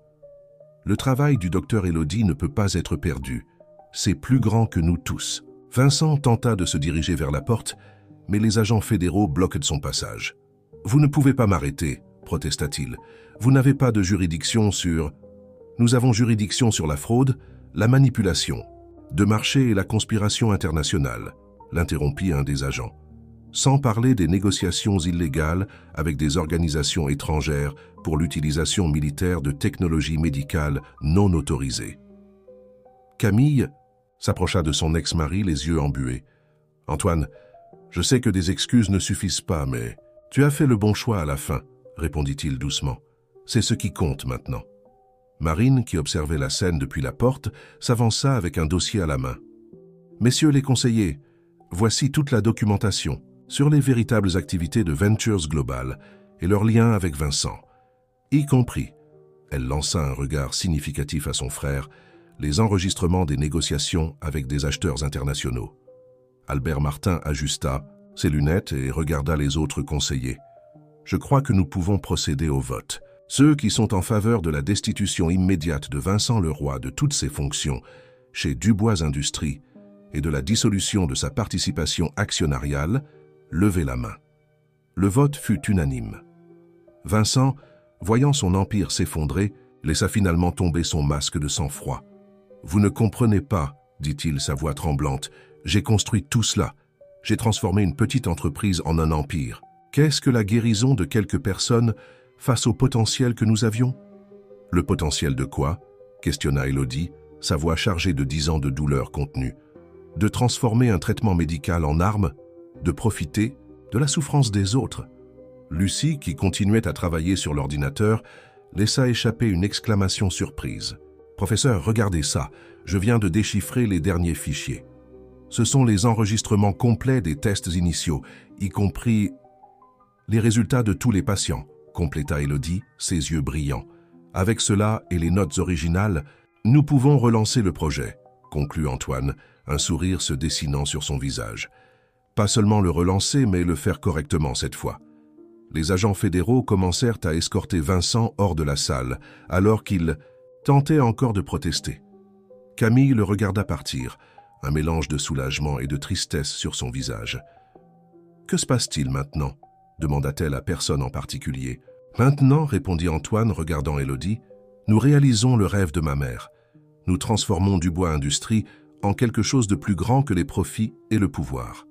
Le travail du docteur Élodie ne peut pas être perdu. C'est plus grand que nous tous. Vincent tenta de se diriger vers la porte, mais les agents fédéraux bloquent son passage. « Vous ne pouvez pas m'arrêter, » protesta-t-il. « Vous n'avez pas de juridiction sur... » « Nous avons juridiction sur la fraude, la manipulation, de marché et la conspiration internationale, » l'interrompit un des agents. Sans parler des négociations illégales avec des organisations étrangères pour l'utilisation militaire de technologies médicales non autorisées. Camille s'approcha de son ex-mari, les yeux embués. « Antoine, je sais que des excuses ne suffisent pas, mais tu as fait le bon choix à la fin, » répondit-il doucement. « C'est ce qui compte maintenant. » Marine, qui observait la scène depuis la porte, s'avança avec un dossier à la main. « Messieurs les conseillers, voici toute la documentation sur les véritables activités de Ventures Global et leurs liens avec Vincent, y compris, elle lança un regard significatif à son frère, les enregistrements des négociations avec des acheteurs internationaux. Albert Martin ajusta ses lunettes et regarda les autres conseillers. « Je crois que nous pouvons procéder au vote. Ceux qui sont en faveur de la destitution immédiate de Vincent Leroy de toutes ses fonctions chez Dubois Industries et de la dissolution de sa participation actionnariale, levez la main. » Le vote fut unanime. Vincent, voyant son empire s'effondrer, laissa finalement tomber son masque de sang-froid. « Vous ne comprenez pas, dit-il, sa voix tremblante. J'ai construit tout cela. J'ai transformé une petite entreprise en un empire. Qu'est-ce que la guérison de quelques personnes face au potentiel que nous avions ?» « Le potentiel de quoi ?» questionna Élodie, sa voix chargée de 10 ans de douleur contenue. « De transformer un traitement médical en arme, de profiter de la souffrance des autres. » Lucie, qui continuait à travailler sur l'ordinateur, laissa échapper une exclamation surprise. « Professeur, regardez ça, je viens de déchiffrer les derniers fichiers. Ce sont les enregistrements complets des tests initiaux, y compris les résultats de tous les patients, » compléta Élodie, ses yeux brillants. « Avec cela et les notes originales, nous pouvons relancer le projet, » conclut Antoine, un sourire se dessinant sur son visage. Pas seulement le relancer, mais le faire correctement cette fois. Les agents fédéraux commencèrent à escorter Vincent hors de la salle, alors qu'il tentait encore de protester. Camille le regarda partir, un mélange de soulagement et de tristesse sur son visage. « Que se passe-t-il maintenant » demanda-t-elle à personne en particulier. « Maintenant, répondit Antoine, regardant Élodie, nous réalisons le rêve de ma mère. Nous transformons Dubois Industries en quelque chose de plus grand que les profits et le pouvoir. »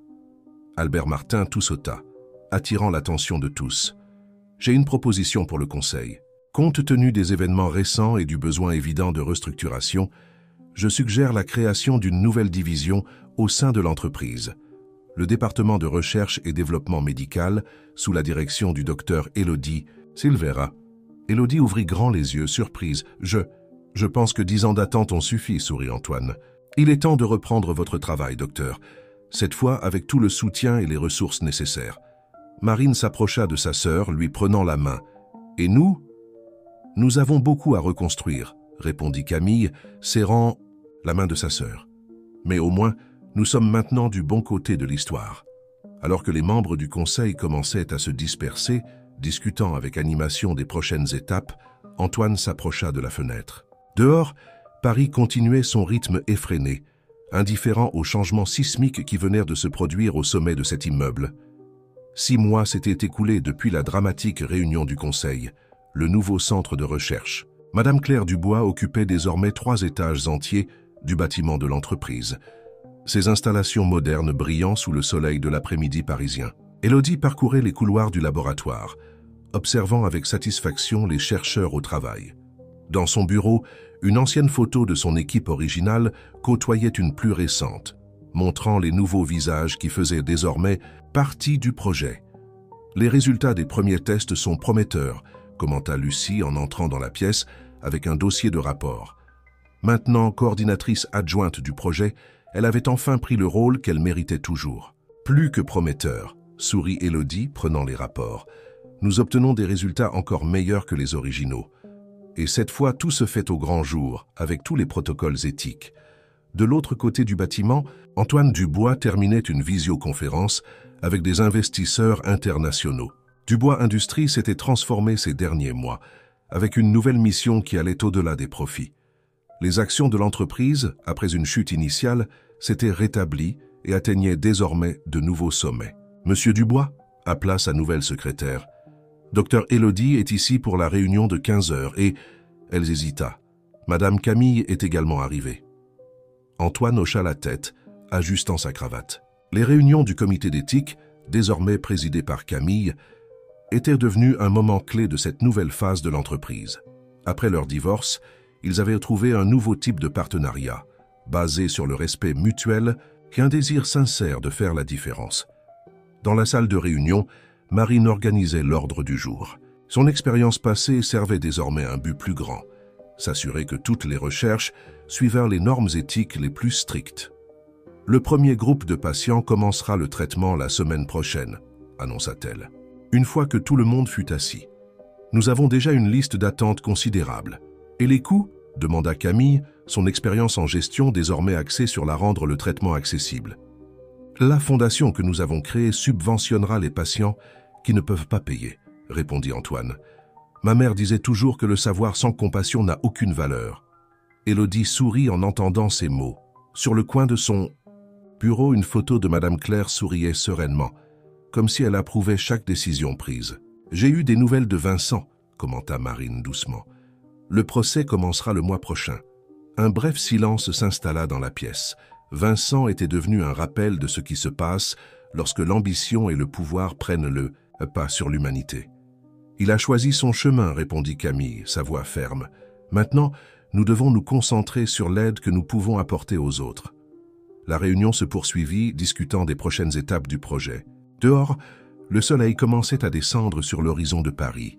Albert Martin tout sauta, attirant l'attention de tous. « J'ai une proposition pour le Conseil. Compte tenu des événements récents et du besoin évident de restructuration, je suggère la création d'une nouvelle division au sein de l'entreprise. Le département de recherche et développement médical, sous la direction du docteur Élodie Silveira. » Élodie ouvrit grand les yeux, surprise. « Je pense que 10 ans d'attente ont suffi, » sourit Antoine. « Il est temps de reprendre votre travail, docteur, cette fois avec tout le soutien et les ressources nécessaires. » Marine s'approcha de sa sœur, lui prenant la main. « Et nous ? Nous avons beaucoup à reconstruire, » répondit Camille, serrant la main de sa sœur. « Mais au moins, nous sommes maintenant du bon côté de l'histoire. » Alors que les membres du conseil commençaient à se disperser, discutant avec animation des prochaines étapes, Antoine s'approcha de la fenêtre. Dehors, Paris continuait son rythme effréné, indifférent aux changements sismiques qui venèrent de se produire au sommet de cet immeuble. 6 mois s'étaient écoulés depuis la dramatique réunion du Conseil, le nouveau centre de recherche. Madame Claire Dubois occupait désormais 3 étages entiers du bâtiment de l'entreprise, ses installations modernes brillant sous le soleil de l'après-midi parisien. Élodie parcourait les couloirs du laboratoire, observant avec satisfaction les chercheurs au travail. Dans son bureau, une ancienne photo de son équipe originale côtoyait une plus récente, montrant les nouveaux visages qui faisaient désormais partie du projet. « Les résultats des premiers tests sont prometteurs », commenta Lucie en entrant dans la pièce avec un dossier de rapport. Maintenant coordinatrice adjointe du projet, elle avait enfin pris le rôle qu'elle méritait toujours. « Plus que prometteur », sourit Élodie, prenant les rapports. « Nous obtenons des résultats encore meilleurs que les originaux. Et cette fois, tout se fait au grand jour, avec tous les protocoles éthiques. » De l'autre côté du bâtiment, Antoine Dubois terminait une visioconférence avec des investisseurs internationaux. Dubois Industries s'était transformé ces derniers mois, avec une nouvelle mission qui allait au-delà des profits. Les actions de l'entreprise, après une chute initiale, s'étaient rétablies et atteignaient désormais de nouveaux sommets. « Monsieur Dubois » appela sa nouvelle secrétaire. « Docteur Élodie est ici pour la réunion de 15 heures et... » Elle hésita. Madame Camille est également arrivée. Antoine hocha la tête, ajustant sa cravate. Les réunions du comité d'éthique, désormais présidées par Camille, étaient devenues un moment clé de cette nouvelle phase de l'entreprise. Après leur divorce, ils avaient trouvé un nouveau type de partenariat, basé sur le respect mutuel et un désir sincère de faire la différence. Dans la salle de réunion, Marine organisait l'ordre du jour. Son expérience passée servait désormais un but plus grand, s'assurer que toutes les recherches suivaient les normes éthiques les plus strictes. « Le premier groupe de patients commencera le traitement la semaine prochaine », annonça-t-elle. Une fois que tout le monde fut assis. « Nous avons déjà une liste d'attente considérable. »« Et les coûts ?» demanda Camille, son expérience en gestion désormais axée sur la rendre le traitement accessible. « La fondation que nous avons créée subventionnera les patients qui ne peuvent pas payer, » répondit Antoine. « Ma mère disait toujours que le savoir sans compassion n'a aucune valeur. » Élodie sourit en entendant ces mots. Sur le coin de son bureau, une photo de Madame Claire souriait sereinement, comme si elle approuvait chaque décision prise. « J'ai eu des nouvelles de Vincent », commenta Marine doucement. Le procès commencera le mois prochain. Un bref silence s'installa dans la pièce. Vincent était devenu un rappel de ce qui se passe lorsque l'ambition et le pouvoir prennent le pas sur l'humanité. Il a choisi son chemin, répondit Camille, sa voix ferme. Maintenant, nous devons nous concentrer sur l'aide que nous pouvons apporter aux autres. La réunion se poursuivit, discutant des prochaines étapes du projet. Dehors, le soleil commençait à descendre sur l'horizon de Paris,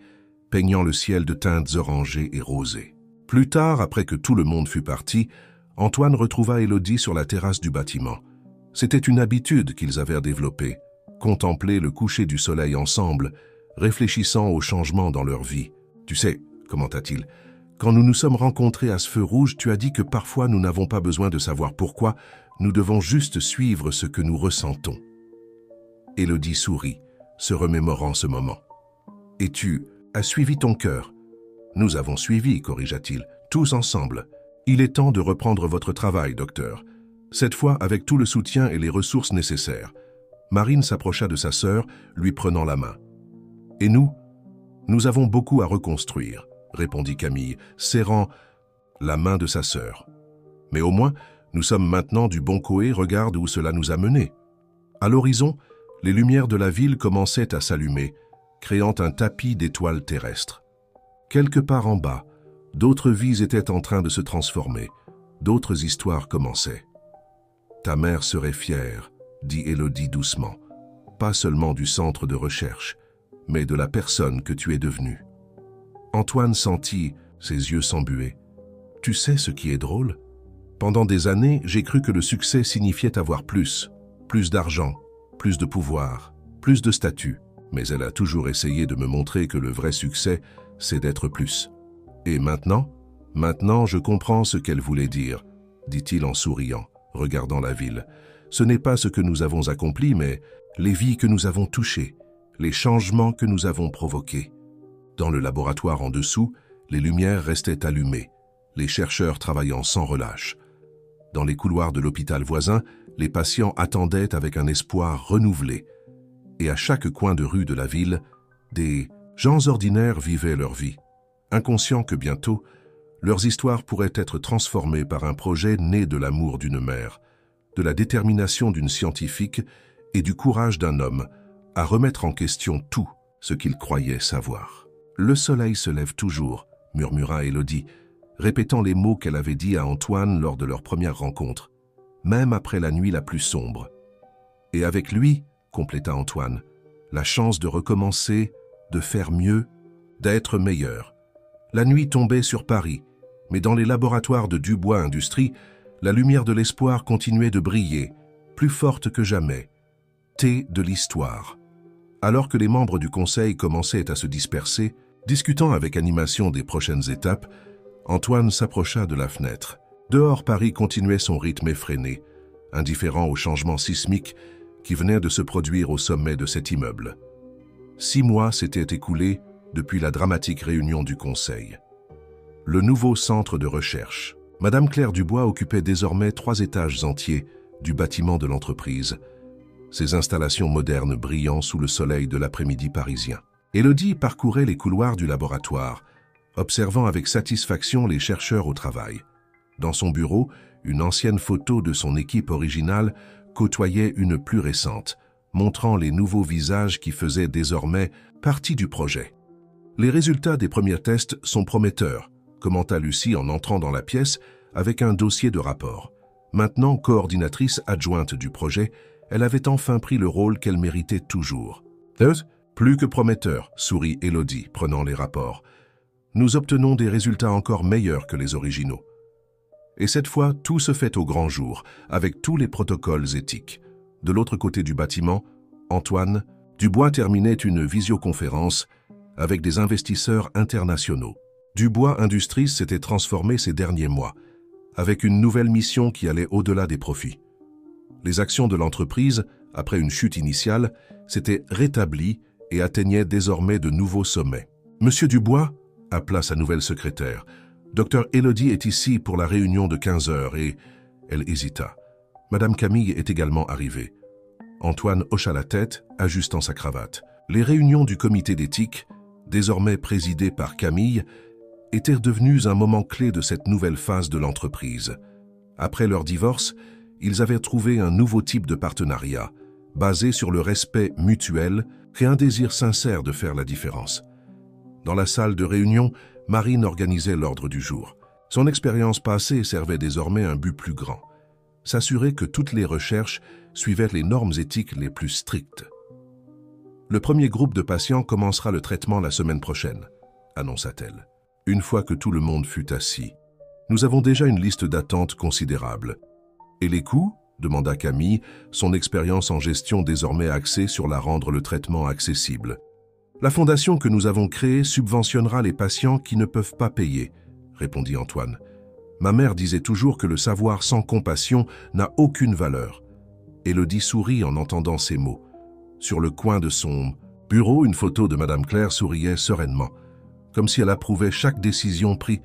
peignant le ciel de teintes orangées et rosées. Plus tard, après que tout le monde fut parti, Antoine retrouva Élodie sur la terrasse du bâtiment. C'était une habitude qu'ils avaient développée, contempler le coucher du soleil ensemble, réfléchissant aux changements dans leur vie. « Tu sais, commenta-t-il, quand nous nous sommes rencontrés à ce feu rouge, tu as dit que parfois nous n'avons pas besoin de savoir pourquoi, nous devons juste suivre ce que nous ressentons. » Élodie sourit, se remémorant ce moment. « Et tu as suivi ton cœur. » « Nous avons suivi, corrigea-t-il, tous ensemble. Il est temps de reprendre votre travail, docteur. Cette fois avec tout le soutien et les ressources nécessaires. » Marine s'approcha de sa sœur, lui prenant la main. « Et nous avons beaucoup à reconstruire, » répondit Camille, serrant la main de sa sœur. « Mais au moins, nous sommes maintenant du bon côté, regarde où cela nous a menés. » À l'horizon, les lumières de la ville commençaient à s'allumer, créant un tapis d'étoiles terrestres. Quelque part en bas, d'autres vies étaient en train de se transformer, d'autres histoires commençaient. « Ta mère serait fière, » dit Élodie doucement, « pas seulement du centre de recherche, mais de la personne que tu es devenue. » Antoine sentit ses yeux s'embuer. « Tu sais ce qui est drôle? Pendant des années, j'ai cru que le succès signifiait avoir plus d'argent, plus de pouvoir, plus de statut. Mais elle a toujours essayé de me montrer que le vrai succès, c'est d'être plus. Et maintenant je comprends ce qu'elle voulait dire, dit-il en souriant, regardant la ville. Ce n'est pas ce que nous avons accompli, mais les vies que nous avons touchées, les changements que nous avons provoqués. Dans le laboratoire en dessous, les lumières restaient allumées, les chercheurs travaillant sans relâche. Dans les couloirs de l'hôpital voisin, les patients attendaient avec un espoir renouvelé. Et à chaque coin de rue de la ville, des gens ordinaires vivaient leur vie, inconscients que bientôt, leurs histoires pourraient être transformées par un projet né de l'amour d'une mère, de la détermination d'une scientifique et du courage d'un homme à remettre en question tout ce qu'il croyait savoir. « Le soleil se lève toujours », murmura Élodie, répétant les mots qu'elle avait dits à Antoine lors de leur première rencontre, même après la nuit la plus sombre. « Et avec lui, » compléta Antoine, « la chance de recommencer, de faire mieux, d'être meilleur. » La nuit tombait sur Paris, mais dans les laboratoires de Dubois Industries, la lumière de l'espoir continuait de briller, plus forte que jamais. Thé de l'histoire. Alors que les membres du conseil commençaient à se disperser, discutant avec animation des prochaines étapes, Antoine s'approcha de la fenêtre. Dehors, Paris continuait son rythme effréné, indifférent aux changements sismiques qui venaient de se produire au sommet de cet immeuble. 6 mois s'étaient écoulés depuis la dramatique réunion du Conseil. Le nouveau centre de recherche. Madame Claire Dubois occupait désormais 3 étages entiers du bâtiment de l'entreprise, ses installations modernes brillant sous le soleil de l'après-midi parisien. Élodie parcourait les couloirs du laboratoire, observant avec satisfaction les chercheurs au travail. Dans son bureau, une ancienne photo de son équipe originale côtoyait une plus récente, montrant les nouveaux visages qui faisaient désormais partie du projet. « Les résultats des premiers tests sont prometteurs », commenta Lucie en entrant dans la pièce avec un dossier de rapport. Maintenant coordinatrice adjointe du projet, elle avait enfin pris le rôle qu'elle méritait toujours. « Plus que prometteur », sourit Élodie, prenant les rapports. « Nous obtenons des résultats encore meilleurs que les originaux. Et cette fois, tout se fait au grand jour, avec tous les protocoles éthiques. » De l'autre côté du bâtiment, Antoine Dubois terminait une visioconférence avec des investisseurs internationaux. Dubois Industries s'était transformé ces derniers mois, avec une nouvelle mission qui allait au-delà des profits. Les actions de l'entreprise, après une chute initiale, s'étaient rétablies et atteignaient désormais de nouveaux sommets. « Monsieur Dubois » appela sa nouvelle secrétaire. « Docteur Élodie est ici pour la réunion de 15 heures et... » Elle hésita. Madame Camille est également arrivée. Antoine hocha la tête, ajustant sa cravate. « Les réunions du comité d'éthique, désormais présidée par Camille, étaient devenus un moment clé de cette nouvelle phase de l'entreprise. Après leur divorce, ils avaient trouvé un nouveau type de partenariat, basé sur le respect mutuel et un désir sincère de faire la différence. Dans la salle de réunion, Marine organisait l'ordre du jour. Son expérience passée servait désormais un but plus grand: s'assurer que toutes les recherches suivaient les normes éthiques les plus strictes. Le premier groupe de patients commencera le traitement la semaine prochaine, annonça-t-elle. Une fois que tout le monde fut assis, nous avons déjà une liste d'attente considérable. Et les coûts? Demanda Camille, son expérience en gestion désormais axée sur la rendre le traitement accessible. La fondation que nous avons créée subventionnera les patients qui ne peuvent pas payer, répondit Antoine. Ma mère disait toujours que le savoir sans compassion n'a aucune valeur. Élodie sourit en entendant ces mots. Sur le coin de son bureau, une photo de Madame Claire souriait sereinement, comme si elle approuvait chaque décision prise.